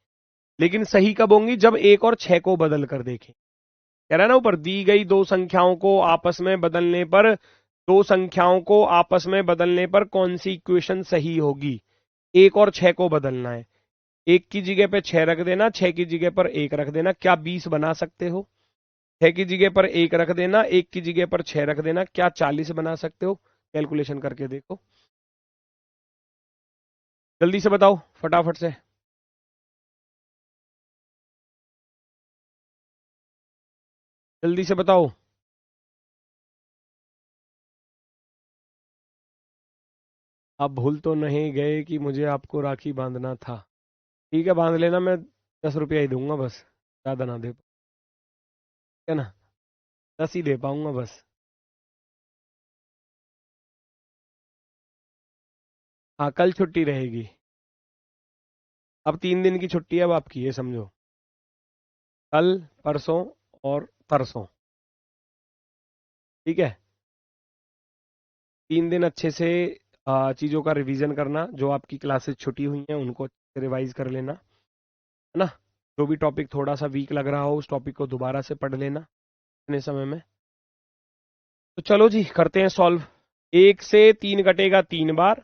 लेकिन सही कब होंगी, जब 1 और 6 को बदल कर देखें। कह रहा है ना ऊपर, दी गई 2 संख्याओं को आपस में बदलने पर, 2 संख्याओं को आपस में बदलने पर कौन सी इक्वेशन सही होगी। 1 और 6 को बदलना है, 1 की जगह पे 6 रख देना, 6 की जगह पर 1 रख देना। क्या 20 बना सकते हो? 6 की जगह पर 1 रख देना, 1 की जगह पर 6 रख देना। क्या 40 बना सकते हो? कैलकुलेशन करके देखो, जल्दी से बताओ फटाफट से। जल्दी से बताओ। आप भूल तो नहीं गए कि मुझे आपको राखी बांधना था? ठीक है, बांध लेना, मैं 10 रुपया ही दूंगा बस, ज्यादा ना दे, है ना, 10 ही दे पाऊंगा बस। हाँ, कल छुट्टी रहेगी। अब 3 दिन की छुट्टी है अब आपकी, ये समझो, कल, परसों और तरसों। ठीक है, 3 दिन अच्छे से चीजों का रिवीजन करना, जो आपकी क्लासेस छुट्टी हुई हैं उनको रिवाइज कर लेना, है ना। जो भी टॉपिक थोड़ा सा वीक लग रहा हो उस टॉपिक को दोबारा से पढ़ लेना इतने समय में। तो चलो जी, करते हैं सॉल्व। 1 से 3 कटेगा 3 बार,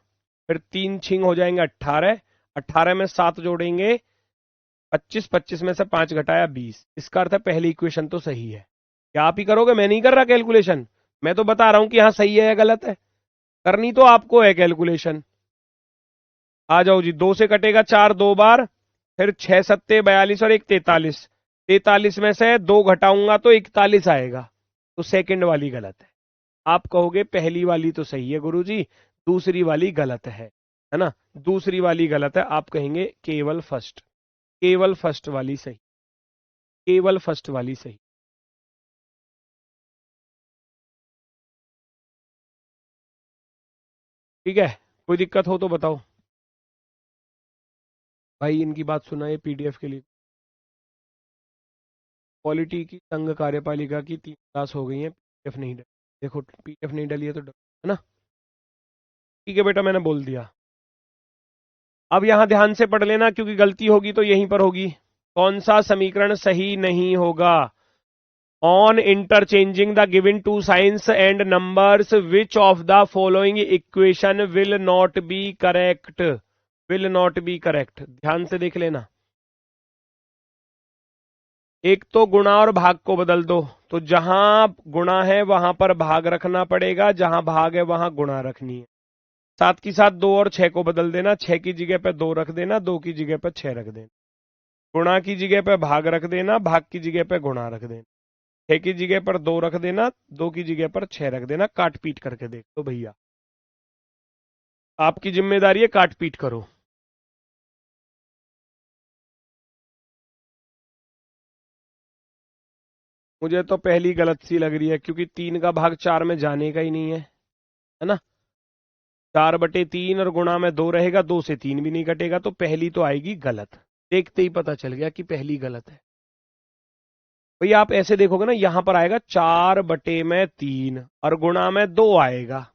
फिर 3 छिंग हो जाएंगे 18, 18 में 7 जोड़ेंगे 25, 25 में से 5 घटाया 20। इसका अर्थ है पहली इक्वेशन तो सही है। क्या आप ही करोगे? मैं नहीं कर रहा कैलकुलेशन, मैं तो बता रहा हूं कि हाँ सही है या गलत है। करनी तो आपको है कैलकुलेशन। आ जाओ जी, 2 से कटेगा 4 2 बार, फिर 6 सत्ते 42 और 1 43, 43 में से 2 घटाऊंगा तो 41 आएगा। तो सेकंड वाली गलत है। आप कहोगे पहली वाली तो सही है गुरुजी, दूसरी वाली गलत है ना, दूसरी वाली गलत है। आप कहेंगे केवल फर्स्ट, केवल फर्स्ट वाली सही, केवल फर्स्ट वाली सही। ठीक है, कोई दिक्कत हो तो बताओ भाई। इनकी बात सुनाए पीडीएफ के लिए। पॉलिटी की संघ कार्यपालिका की 3 क्लास हो गई है, पीडीएफ नहीं डली। देखो पीडीएफ नहीं डली है तो है ना। ठीक है बेटा, मैंने बोल दिया। अब यहां ध्यान से पढ़ लेना, क्योंकि गलती होगी तो यहीं पर होगी। कौन सा समीकरण सही नहीं होगा? On interchanging the given two signs and numbers which of the following equation will not be correct, will not be correct. ध्यान से देख लेना। एक तो गुणा और भाग को बदल दो, तो जहां गुणा है वहां पर भाग रखना पड़ेगा, जहां भाग है वहां गुणा रखनी है। साथ की साथ 2 और 6 को बदल देना, 6 की जगह पे 2 रख देना, 2 की जगह पे 6 रख देना। गुणा की जगह पे भाग रख देना, भाग की जगह पे गुणा रख देना। 6 की जगह पर 2 रख देना, 2 की जगह पर 6 रख देना। काट पीट करके देख तो भैया। आपकी जिम्मेदारी है काट पीट करो। मुझे तो पहली गलत सी लग रही है, क्योंकि 3 का भाग 4 में जाने का ही नहीं है ना। 4/3 और गुणा में 2 रहेगा, 2 से 3 भी नहीं कटेगा, तो पहली तो आएगी गलत। देखते ही पता चल गया कि पहली गलत है। भैया आप ऐसे देखोगे ना, यहां पर आएगा 4/3 और गुणा में 2 आएगा।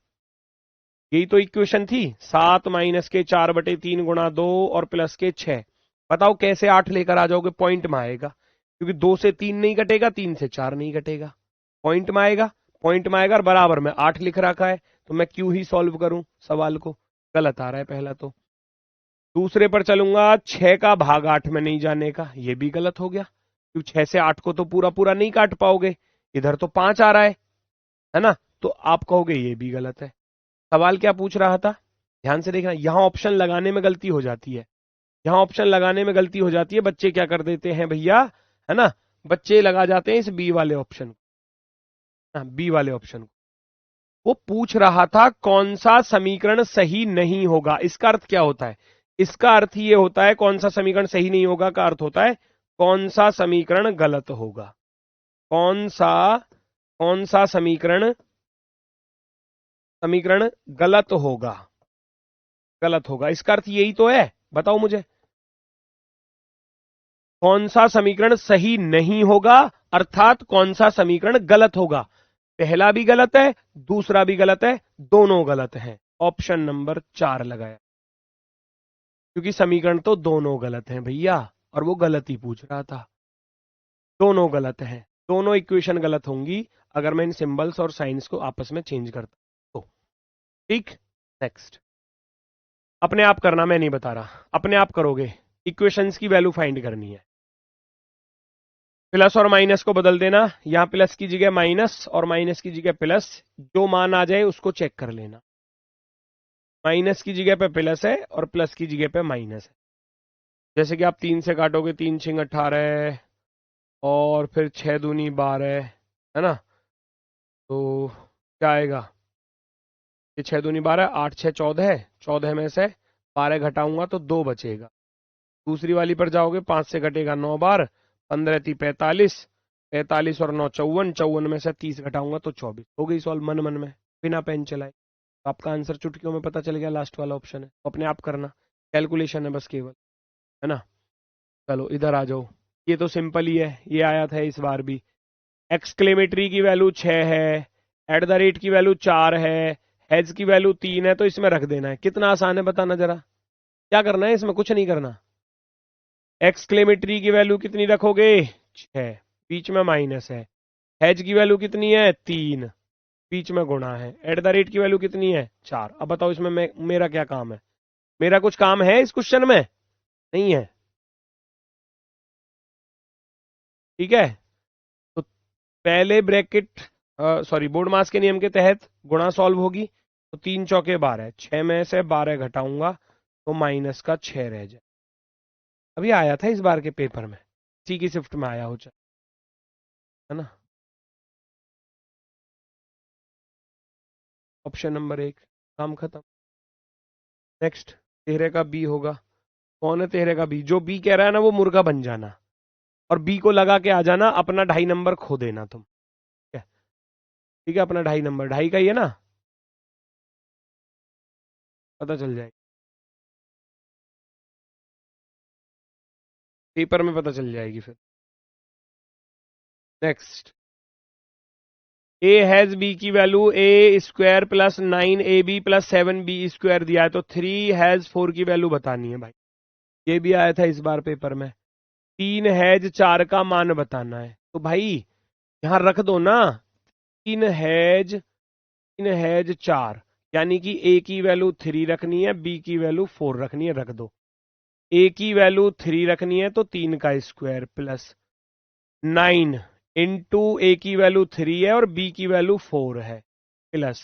यही तो इक्वेशन थी, 7 माइनस के 4/3 गुणा 2 और प्लस के 6। बताओ कैसे 8 लेकर आ जाओगे? पॉइंट में आएगा, क्योंकि 2 से 3 नहीं कटेगा, 3 से 4 नहीं कटेगा, पॉइंट में आएगा। पॉइंट में आएगा और बराबर में 8 लिख रखा है, तो मैं क्यों ही सॉल्व करूं सवाल को? गलत आ रहा है पहला तो। दूसरे पर चलूंगा, 6 का भाग 8 में नहीं जाने का, ये भी गलत हो गया, क्योंकि 6 से 8 को तो पूरा पूरा नहीं काट पाओगे। इधर तो 5 आ रहा है ना, तो आप कहोगे ये भी गलत है। सवाल क्या पूछ रहा था, ध्यान से देखना। यहां ऑप्शन लगाने में गलती हो जाती है, यहां ऑप्शन लगाने में गलती हो जाती है। बच्चे क्या कर देते हैं भैया, है ना, बच्चे लगा जाते हैं इस बी वाले ऑप्शन को, बी वाले ऑप्शन को। वो पूछ रहा था कौन सा समीकरण सही नहीं होगा। इसका अर्थ क्या होता है? इसका अर्थ ये होता है, कौन सा समीकरण सही नहीं होगा का अर्थ होता है कौन सा समीकरण गलत होगा। कौन सा समीकरण गलत होगा, गलत होगा, इसका अर्थ यही तो है। बताओ मुझे, कौन सा समीकरण सही नहीं होगा, अर्थात कौन सा समीकरण गलत होगा। पहला भी गलत है, दूसरा भी गलत है, दोनों गलत हैं। ऑप्शन नंबर 4 लगाया, क्योंकि समीकरण तो दोनों गलत हैं भैया, और वो गलत ही पूछ रहा था। दोनों गलत हैं, दोनों इक्वेशन गलत होंगी अगर मैं इन सिंबल्स और साइंस को आपस में चेंज करता तो। ठीक, नेक्स्ट। अपने आप करना, मैं नहीं बता रहा, अपने आप करोगे। इक्वेशंस की वैल्यू फाइंड करनी है। प्लस और माइनस को बदल देना, यहां प्लस की जगह माइनस और माइनस की जगह प्लस, जो मान आ जाए उसको चेक कर लेना। माइनस की जगह पे प्लस है और प्लस की जगह पे माइनस है। जैसे कि आप 3 से काटोगे, 3 6 18 और फिर 6 दूनी 12, है ना, तो क्या आएगा? ये 6 दूनी 12, 8 6 14, 14 में से 12 घटाऊंगा तो 2 बचेगा। दूसरी वाली पर जाओगे, 5 से घटेगा 9 बार, 15 × 45, 45 और 9 54, 54 में से 30 घटाऊंगा तो 24। हो गई सॉल्व मन मन में, बिना पेन चलाए। तो आपका आंसर चुटकियों में पता चल गया, लास्ट वाला ऑप्शन है। तो अपने आप करना, कैलकुलेशन है बस केवल, है ना। चलो इधर आ जाओ, ये तो सिंपल ही है, ये आया था इस बार भी। एक्सक्लेमेटरी की वैल्यू 6 है, एट द रेट की वैल्यू 4 है, हेज की वैल्यू 3 है, तो इसमें रख देना है। कितना आसान है बताना जरा, क्या करना है इसमें? कुछ नहीं करना। एक्सक्लेमेटरी की वैल्यू कितनी रखोगे? 6, बीच में माइनस है। हेज की वैल्यू कितनी है? 3, बीच में गुणा है। एट द रेट की वैल्यू कितनी है? 4। अब बताओ इसमें मेरा क्या काम है? मेरा कुछ काम है इस क्वेश्चन में? नहीं है, ठीक है। तो पहले ब्रैकेट, सॉरी, बोर्ड मास के नियम के तहत गुणा सॉल्व होगी, तो 3 चौके 12, 6 में से 12 घटाऊंगा तो माइनस का 6 रह जाए। अभी आया था इस बार के पेपर में, सी की शिफ्ट में आया हो चाहे, है ना। ऑप्शन नंबर 1, काम खत्म। नेक्स्ट, तेरे का बी होगा। कौन है तेरे का बी? जो बी कह रहा है ना, वो मुर्गा बन जाना और बी को लगा के आ जाना, अपना 2.5 नंबर खो देना तुम। ठीक है, ठीक है, अपना 2.5 नंबर, 2.5 का ही है ना, पता चल जाएगा पेपर में, पता चल जाएगी फिर। नेक्स्ट, ए हैज बी की value A square plus 9ab plus 7b square दिया है, तो 3 हैज 4 की वैल्यू बतानी है भाई। ये भी आया था इस बार पेपर में। 3 हैज 4 का मान बताना है, तो भाई यहां रख दो ना, 3 हैज यानी कि ए की वैल्यू 3 रखनी है, बी की वैल्यू 4 रखनी है, रख दो। ए की वैल्यू 3 रखनी है, तो 3 का स्क्वायर प्लस 9 इंटू ए की वैल्यू 3 है और बी की वैल्यू 4 है, प्लस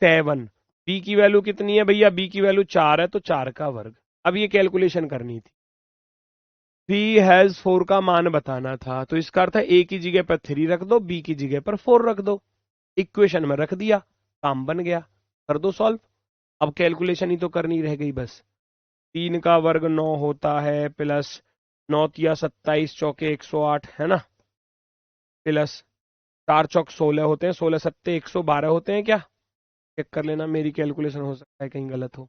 7। बी की वैल्यू कितनी है भैया? बी की वैल्यू 4 है, तो 4 का वर्ग। अब ये कैलकुलेशन करनी थी, 3 हैज 4 का मान बताना था, तो इसका अर्थ है ए की जगह पर 3 रख दो, बी की जगह पर 4 रख दो। इक्वेशन में रख दिया, काम बन गया, कर दो सॉल्व। अब कैलकुलेशन ही तो करनी रह गई बस। 3 का वर्ग 9 होता है, प्लस 9 तिया 27 चौके 108 है ना, प्लस 4 चौक 16 होते हैं, 16 सत्ते 112 होते हैं क्या? चेक कर लेना, मेरी कैलकुलेशन हो सकता है कहीं गलत हो।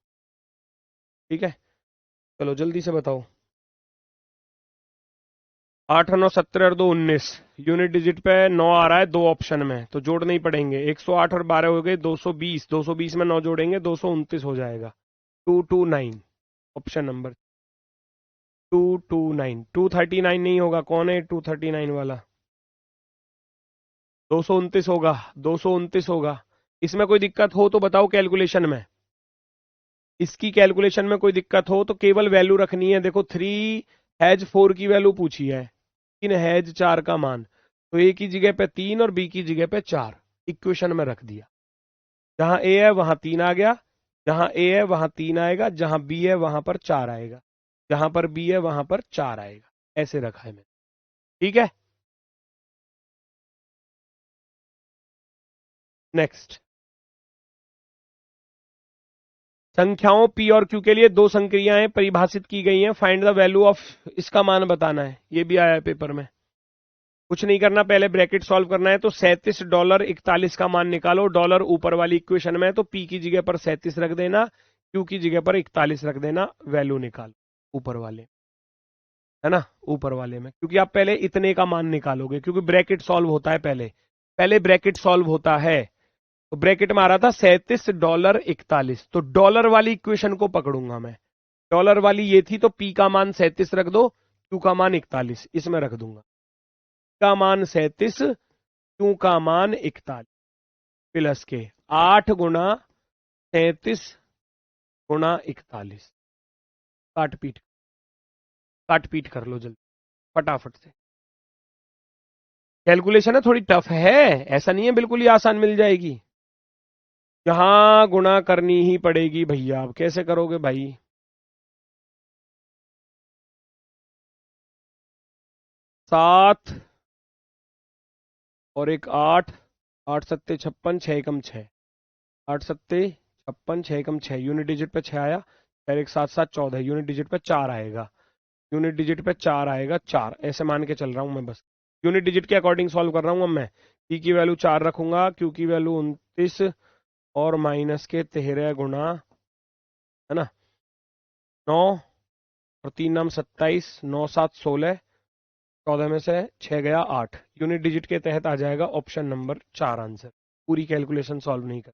ठीक है, चलो जल्दी से बताओ। 8 9 17 और 2 19, यूनिट डिजिट पे 9 आ रहा है दो ऑप्शन में, तो जोड़ने ही पड़ेंगे। 108 और 12 हो गए 220, 220 में 9 जोड़ेंगे 229 हो जाएगा। 229 ऑप्शन नंबर 229। 239 नहीं होगा, कौन है 239 वाला? 229 होगा, 229 होगा। इसमें कोई दिक्कत हो तो बताओ कैलकुलेशन में, इसकी कैलकुलेशन में कोई दिक्कत हो तो केवल वैल्यू रखनी है। देखो 3 हैज 4 की वैल्यू पूछी है, 3 हैज 4 का मान, तो ए की जगह पे 3 और बी की जगह पे 4 इक्वेशन में रख दिया। जहां ए है वहां 3 आ गया, जहां ए है वहां 3 आएगा, जहां बी है वहां पर 4 आएगा, जहां पर बी है वहां पर 4 आएगा, ऐसे रखा है मैंने। ठीक है, नेक्स्ट। संख्याओं पी और क्यू के लिए दो संक्रियाएं परिभाषित की गई हैं, फाइंड द वैल्यू ऑफ, इसका मान बताना है, ये भी आया है पेपर में। कुछ नहीं करना, पहले ब्रैकेट सॉल्व करना है। तो $37.41 का मान निकालो, डॉलर ऊपर वाली इक्वेशन में है, तो पी की जगह पर 37 रख देना, क्यू की जगह पर 41 रख देना, वैल्यू निकालो ऊपर वाले, है ना, ऊपर वाले में, क्योंकि आप पहले इतने का मान निकालोगे, क्योंकि ब्रैकेट सॉल्व होता है पहले, पहले ब्रैकेट सॉल्व होता है। तो ब्रैकेट में आ रहा था $37.41, तो डॉलर वाली इक्वेशन को पकड़ूंगा मैं, डॉलर वाली ये थी, तो पी का मान 37 रख दो, क्यू का मान 41 इसमें रख दूंगा, का मान 37, क्यू का मान 41, प्लस के 8 गुना 37 गुना 41, काट पीट कर लो जल्दी फटाफट से। कैलकुलेशन है थोड़ी टफ है, ऐसा नहीं है बिल्कुल ही आसान मिल जाएगी, यहां गुणा करनी ही पड़ेगी भैया। अब कैसे करोगे भाई? 7 और एक 8, 8 सत्ते 56, 6 एकम 6, 8 सत्ते 56, 6 एकम 6, यूनिट डिजिट पे 6 आया, 4 एक 7 7 14, यूनिट डिजिट पे 4 आएगा, यूनिट डिजिट पे 4 आएगा, 4 ऐसे मान के चल रहा हूं मैं, बस यूनिट डिजिट के अकॉर्डिंग सॉल्व कर रहा हूं। अब मैं पी की वैल्यू 4 रखूंगा, क्यू की वैल्यू 29 और माइनस के 13 गुना, है ना, 9 और 3 नाम 27, 9 7 16, 14 में से 6 गया 8, यूनिट डिजिट के तहत आ जाएगा ऑप्शन नंबर 4 आंसर। पूरी कैलकुलेशन सॉल्व नहीं कर,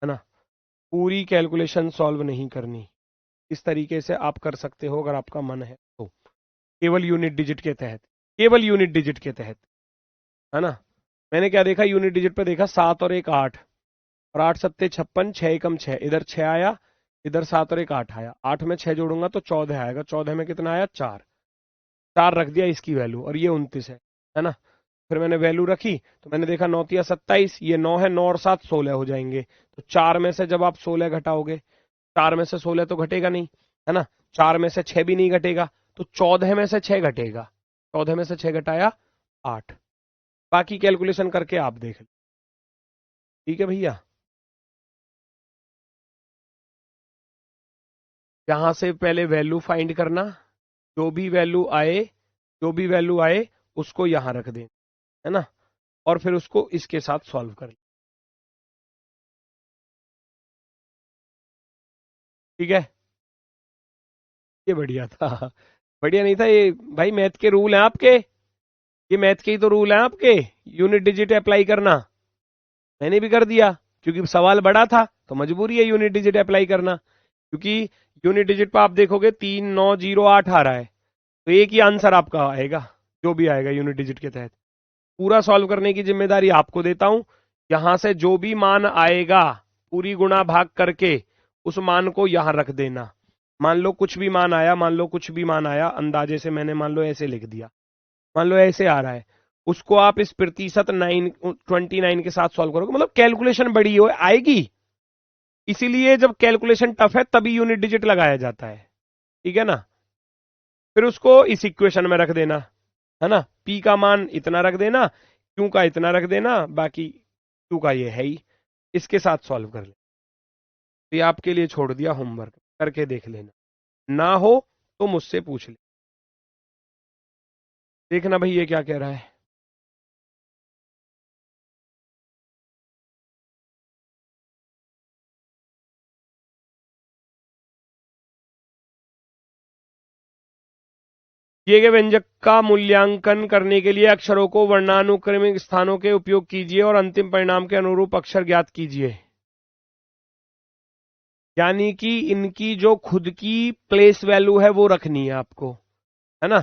है ना, पूरी कैलकुलेशन सॉल्व नहीं करनी, इस तरीके से आप कर सकते हो अगर आपका मन है तो, केवल यूनिट डिजिट के तहत, केवल यूनिट डिजिट के तहत, है ना। मैंने क्या देखा, यूनिट डिजिट पे देखा 7 और एक 8, और 8 सत्ते 56, 6 एकम 6, इधर 6 आया, इधर 7 और एक 8 आया, 8 में 6 जोड़ूंगा तो 14 आएगा, 14 में कितना आया 4, 4 रख दिया इसकी वैल्यू, और ये 29 है ना। फिर मैंने वैल्यू रखी तो मैंने देखा 9 तिया 27, ये 9 है, 9 और 7 16 हो जाएंगे, तो 4 में से जब आप 16 घटाओगे, 4 में से 16 तो घटेगा नहीं, है ना, 4 में से 6 भी नहीं घटेगा, तो 14 में से 6 घटेगा, 14 में से 6 घटाया 8, बाकी कैलकुलेशन करके आप देख लो। ठीक है भैया, यहां से पहले वैल्यू फाइंड करना, जो भी वैल्यू आए, जो भी वैल्यू आए उसको यहां रख दें, है ना, और फिर उसको इसके साथ सॉल्व कर। ठीक है, ये बढ़िया था, बढ़िया नहीं था ये भाई, मैथ के रूल हैं आपके, ये मैथ के ही तो रूल हैं आपके, यूनिट डिजिट अप्लाई करना, मैंने भी कर दिया, क्योंकि सवाल बड़ा था तो मजबूरी है यूनिट डिजिट अप्लाई करना, क्योंकि यूनिट डिजिट पर आप देखोगे 3908 आ रहा है, तो एक ही आंसर आपका आएगा, जो भी आएगा यूनिट डिजिट के तहत। पूरा सॉल्व करने की जिम्मेदारी आपको देता हूं, यहां से जो भी मान आएगा पूरी गुणा भाग करके उस मान को यहां रख देना। मान लो कुछ भी मान आया, मान लो कुछ भी मान आया, अंदाजे से मैंने मान लो ऐसे लिख दिया, मान लो ऐसे आ रहा है, उसको आप इस प्रतिशत 29 के साथ सॉल्व करोगे, मतलब कैलकुलेशन बड़ी हो आएगी, इसीलिए जब कैलकुलेशन टफ है तभी यूनिट डिजिट लगाया जाता है। ठीक है ना, फिर उसको इस इक्वेशन में रख देना, है ना, पी का मान इतना रख देना, क्यू का इतना रख देना, बाकी क्यू का ये है ही, इसके साथ सॉल्व कर ले। तो ये आपके लिए छोड़ दिया होमवर्क, करके देख लेना, ना हो तो मुझसे पूछ ले। देखना भाई ये क्या कह रहा है। दिए गए व्यंजक का मूल्यांकन करने के लिए अक्षरों को वर्णानुक्रमिक स्थानों के उपयोग कीजिए और अंतिम परिणाम के अनुरूप अक्षर ज्ञात कीजिए। यानी कि इनकी जो खुद की प्लेस वैल्यू है वो रखनी है आपको, है ना।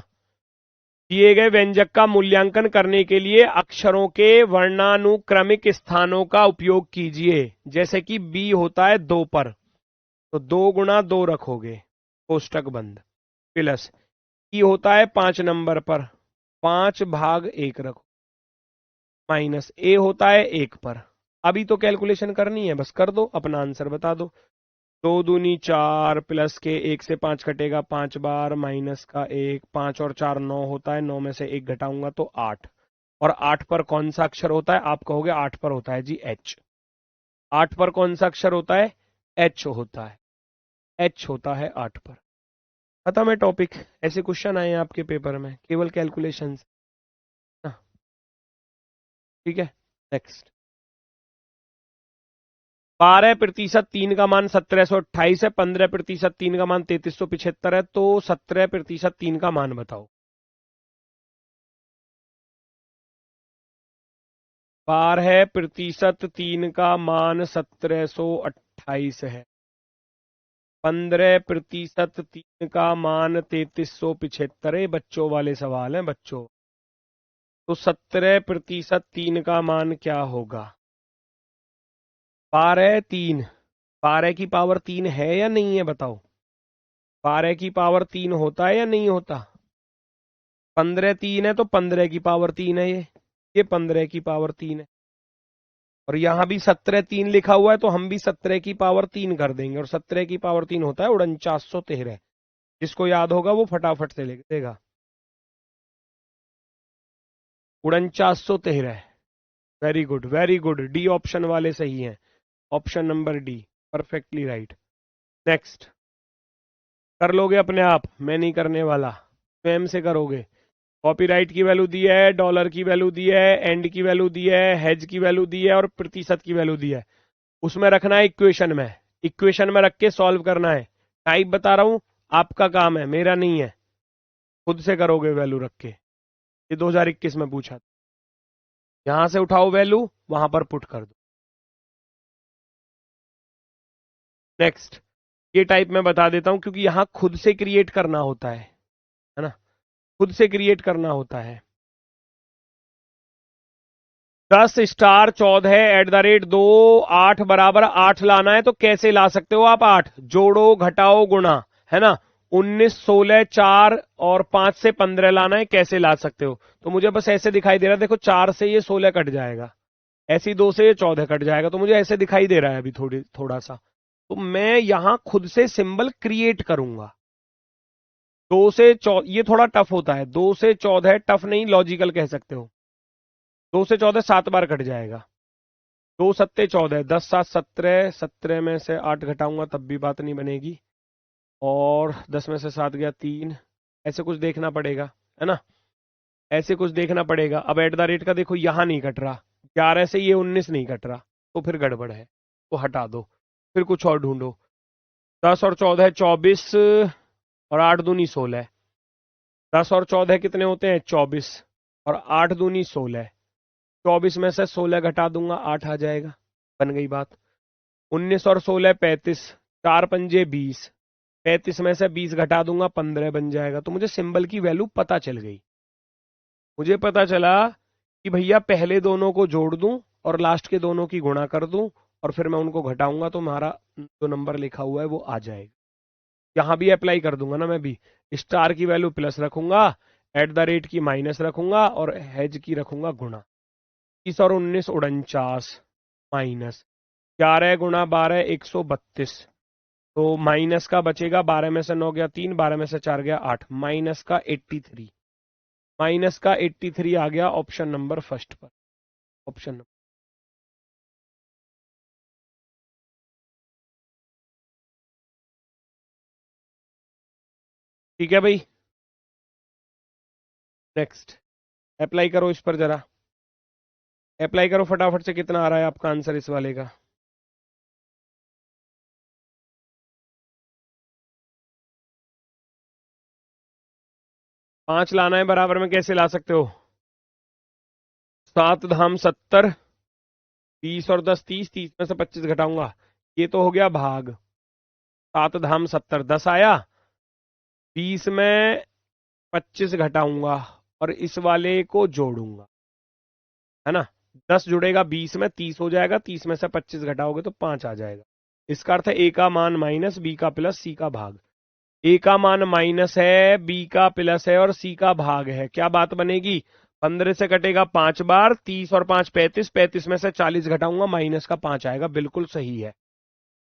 दिए गए व्यंजक का मूल्यांकन करने के लिए अक्षरों के वर्णानुक्रमिक स्थानों का उपयोग कीजिए। जैसे कि बी होता है 2 पर, तो 2 गुणा 2 रखोगे, कोष्टक बंद, प्लस ई होता है 5 नंबर पर, 5 भाग 1 रखो, माइनस ए होता है 1 पर। अभी तो कैलकुलेशन करनी है, बस कर दो, अपना आंसर बता दो। 2 दूनी 4, प्लस के 1 से 5 कटेगा 5 बार, माइनस का 1, 5 और 4 9 होता है, 9 में से 1 घटाऊंगा तो 8। और 8 पर कौन सा अक्षर होता है, आप कहोगे 8 पर होता है जी एच। 8 पर कौन सा अक्षर होता है, एच होता है, एच होता है 8 पर। खत्म है टॉपिक। ऐसे क्वेश्चन आए हैं आपके पेपर में, केवल कैलकुलेशन। ठीक है, नेक्स्ट। 12% 3 का मान 1728 है, 15% 3 का मान 3375 है, तो 17% 3 का मान बताओ। 12% 3 का मान 1728 है, 15% 3 का मान 3375। बच्चों वाले सवाल हैं बच्चों। तो 17% 3 का मान क्या होगा? 12 12 की पावर 3 है या नहीं है बताओ? 12 की पावर 3 होता है या नहीं होता? 15 3 है तो 15 की पावर 3 है ये 15 की पावर 3 है। और यहां भी 17 3 लिखा हुआ है, तो हम भी 17 की पावर 3 कर देंगे, और 17 की पावर 3 होता है 4913। जिसको याद होगा वो फटाफट से लिख देगा। 4913। Very good very good, D option वाले सही हैं। Option number D, perfectly right. Next. कर लोगे अपने आप, मैं नहीं करने वाला, स्वयं से करोगे। कॉपीराइट की वैल्यू दी है, डॉलर की वैल्यू दी है, एंड की वैल्यू दी है, हेज की वैल्यू दी है, और प्रतिशत की वैल्यू दी है। उसमें रखना है इक्वेशन में, इक्वेशन में रख के सॉल्व करना है। टाइप बता रहा हूं, आपका काम है, मेरा नहीं है। खुद से करोगे वैल्यू रख के। ये 2021 में पूछा था। यहां से उठाओ वैल्यू, वहां पर पुट कर दो। नेक्स्ट। ये टाइप मैं बता देता हूं क्योंकि यहां खुद से क्रिएट करना होता है ना, खुद से क्रिएट करना होता है। 10 स्टार 14 @ 2 8 बराबर 8 लाना है, तो कैसे ला सकते हो आप? 8 जोड़ो घटाओ गुणा, है ना। 19 16 4 और 5 से 15 लाना है, कैसे ला सकते हो? तो मुझे बस ऐसे दिखाई दे रहा है, देखो 4 से ये 16 कट जाएगा, ऐसी 2 से ये 14 कट जाएगा, तो मुझे ऐसे दिखाई दे रहा है अभी थोड़ा सा। तो मैं यहां खुद से सिंबल क्रिएट करूंगा। 2 से 14, ये थोड़ा टफ होता है, 2 से 14 टफ नहीं, लॉजिकल कह सकते हो। 2 से 14 7 बार कट जाएगा। 2 सत्ते 14, 10 7 17, 17 में से 8 घटाऊंगा तब भी बात नहीं बनेगी, और 10 में से 7 गया 3। ऐसे कुछ देखना पड़ेगा, है ना, ऐसे कुछ देखना पड़ेगा। अब एट द रेट का देखो, यहां नहीं कट रहा, 11 से ये 19 नहीं कट रहा, तो फिर गड़बड़ है, तो हटा दो, फिर कुछ और ढूंढो। 10 और 14 24, और 8 दूनी 16। 10 और 14 कितने होते हैं? 24, और 8 दूनी 16। 24 में से 16 घटा दूंगा, 8 आ जाएगा, बन गई बात। 19 और 16 35, 4 पंजे 20, 35 में से 20 घटा दूंगा, 15 बन जाएगा। तो मुझे सिंबल की वैल्यू पता चल गई। मुझे पता चला कि भैया पहले दोनों को जोड़ दूं और लास्ट के दोनों की गुणा कर दूं, और फिर मैं उनको घटाऊंगा तो हमारा जो नंबर लिखा हुआ है वो आ जाएगा। यहां भी अप्लाई कर दूंगा ना मैं भी, स्टार की वैल्यू प्लस रखूंगा, एट द रेट की माइनस रखूंगा, और हेज की रखूंगा गुणा। 30 और 19 49, माइनस 11 गुणा 12 132। तो माइनस का बचेगा, 12 में से 9 गया 3, 12 में से 4 गया 8, माइनस का 83। माइनस का 83 आ गया ऑप्शन नंबर फर्स्ट पर। ऑप्शन ठीक है भाई, नेक्स्ट अप्लाई करो इस पर जरा, अप्लाई करो फटाफट से। कितना आ रहा है आपका आंसर इस वाले का? 5 लाना है बराबर में, कैसे ला सकते हो? 7 धाम 70, 20 और 10 30, 30 में से 25 घटाऊंगा, ये तो हो गया भाग। 7 धाम 70, 10 आया, 20 में 25 घटाऊंगा और इस वाले को जोड़ूंगा, है ना। 10 जुड़ेगा 20 में, 30 हो जाएगा, 30 में से 25 घटाओगे तो 5 आ जाएगा। इसका अर्थ है ए का मान माइनस, बी का प्लस, सी का भाग। ए का मान माइनस है, बी का प्लस है और सी का भाग है। क्या बात बनेगी? 15 से कटेगा 5 बार, 30 और 5 35, 35 में से 40 घटाऊंगा, माइनस का 5 आएगा। बिल्कुल सही है,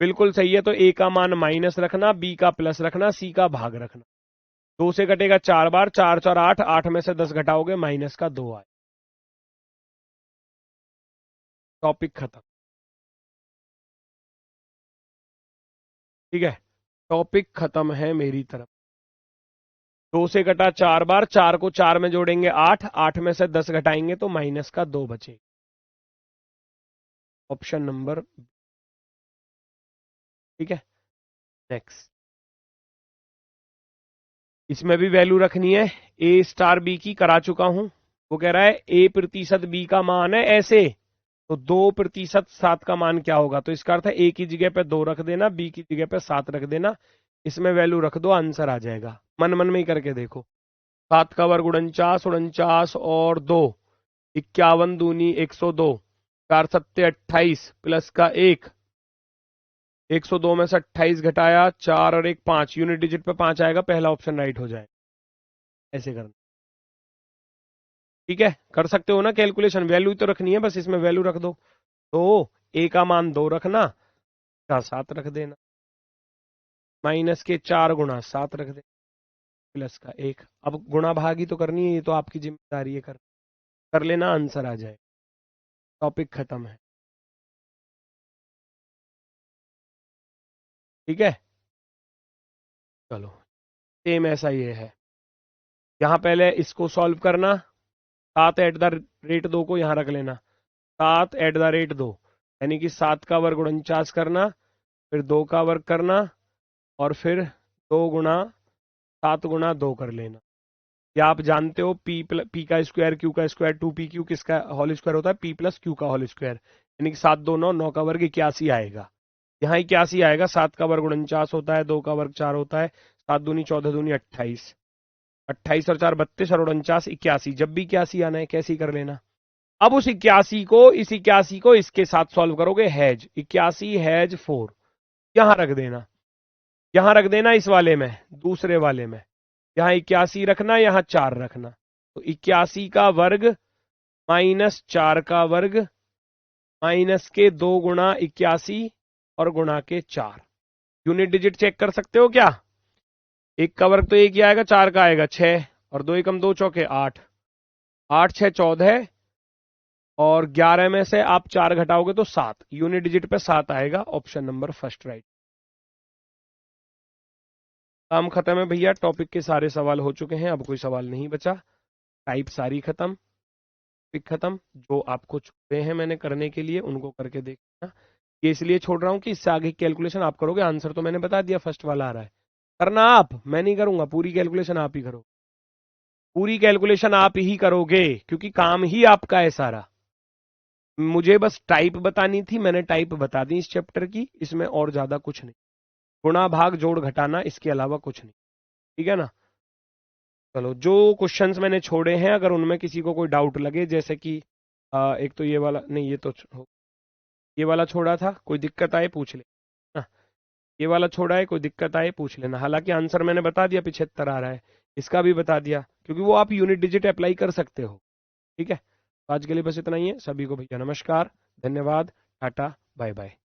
बिल्कुल सही है। तो ए का मान माइनस रखना, बी का प्लस रखना, सी का भाग रखना। 2 से कटेगा 4 बार, 4 4 8, 8 में से 10 घटाओगे, माइनस का 2 आए। टॉपिक खत्म। ठीक है, टॉपिक खत्म है मेरी तरफ। 2 से कटा 4 बार, 4 को 4 में जोड़ेंगे 8, 8 में से 10 घटाएंगे तो माइनस का 2 बचे। ऑप्शन नंबर, ठीक है। नेक्स्ट, इसमें भी वैल्यू रखनी है। ए स्टार बी की करा चुका हूं। वो कह रहा है ए प्रतिशत बी का मान है ऐसे, तो 2% 7 का मान क्या होगा? तो इसका अर्थ है ए की जगह पे 2 रख देना, बी की जगह पे 7 रख देना, इसमें वैल्यू रख दो, आंसर आ जाएगा। मन मन में ही करके देखो। 7 का वर्ग 49, 49 और 2, 51 दूनी 102, 4 सत्ते 28 प्लस का 1, 102 में से 28 घटाया, 4 और 1 5, यूनिट डिजिट पे 5 आएगा, पहला ऑप्शन राइट हो जाए। ऐसे करना, ठीक है। कर सकते हो ना कैलकुलेशन, वैल्यू तो रखनी है, बस इसमें वैल्यू रख दो। तो ए का मान 2 रखना, का 7 रख देना, माइनस के 4 गुणा 7 रख देना, प्लस का 1। अब गुणा भागी तो करनी है, ये तो आपकी जिम्मेदारी है, कर लेना, आंसर आ जाए। टॉपिक खत्म है, ठीक है। चलो, सेम ऐसा ये है। यहां पहले इसको सॉल्व करना, 7 एट द रेट 2 को यहां रख लेना, 7 एट द रेट 2, यानी कि 7 का वर्ग 49 करना, फिर 2 का वर्ग करना, और फिर 2 गुणा 7 गुणा 2 कर लेना। या आप जानते हो पी का स्क्वायर क्यू का स्क्वायर 2pq किसका होल स्क्वायर होता है? p प्लस क्यू का होल स्क्वायर, यानी कि 7 2 9, 9 का वर्ग 81 आएगा। यहाँ 81 आएगा, 7 का वर्ग 49 होता है, 2 का वर्ग 4 होता है, 7 दूनी 14 दूनी 28, 28 और 4 32 और 49 81। जब भी 81 आना है कैसे कर लेना। अब उस 81 को, इस 81 को इसके साथ सॉल्व करोगे, हैज 81 हैज 4, यहां रख देना, यहां रख देना, इस वाले में, दूसरे वाले में। यहां 81 रखना, यहां 4 रखना, तो 81 का वर्ग माइनस 4 का वर्ग माइनस के 2 गुणा 81 और गुणा के 4। यूनिट डिजिट चेक कर सकते हो क्या? एक का वर्ग तो एक ही आएगा, 4 का आएगा 6, और 2 एकम 2 चौके 8, 8 6 14, और 11 में से आप 4 घटाओगे तो 7, यूनिट डिजिट पे 7 आएगा। Option number first right. काम खत्म है भैया, टॉपिक के सारे सवाल हो चुके हैं, अब कोई सवाल नहीं बचा। टाइप सारी खत्म, टॉपिक खत्म। जो आपको छूटे हैं मैंने करने के लिए, उनको करके देखना। ये इसलिए छोड़ रहा हूं कि इससे आगे कैलकुलेशन आप करोगे, आंसर तो मैंने बता दिया, फर्स्ट वाला आ रहा है। करना आप, मैं नहीं करूंगा, पूरी कैलकुलेशन आप ही करो, पूरी कैलकुलेशन आप ही करोगे, क्योंकि काम ही आपका है सारा। मुझे बस टाइप बतानी थी, मैंने टाइप बता दी इस चैप्टर की, इसमें और ज्यादा कुछ नहीं। गुणा भाग जोड़ घटाना, इसके अलावा कुछ नहीं, ठीक है ना। चलो, जो क्वेश्चंस मैंने छोड़े हैं, अगर उनमें किसी को कोई डाउट लगे, जैसे कि एक तो ये वाला नहीं, ये तो ये वाला छोड़ा था, कोई दिक्कत आए पूछ ले ना। ये वाला छोड़ा है, कोई दिक्कत आए पूछ लेना। हालांकि आंसर मैंने बता दिया, 75 आ रहा है, इसका भी बता दिया, क्योंकि वो आप यूनिट डिजिट अप्लाई कर सकते हो, ठीक है। आज के लिए बस इतना ही है। सभी को भैया नमस्कार, धन्यवाद, टाटा, बाय बाय।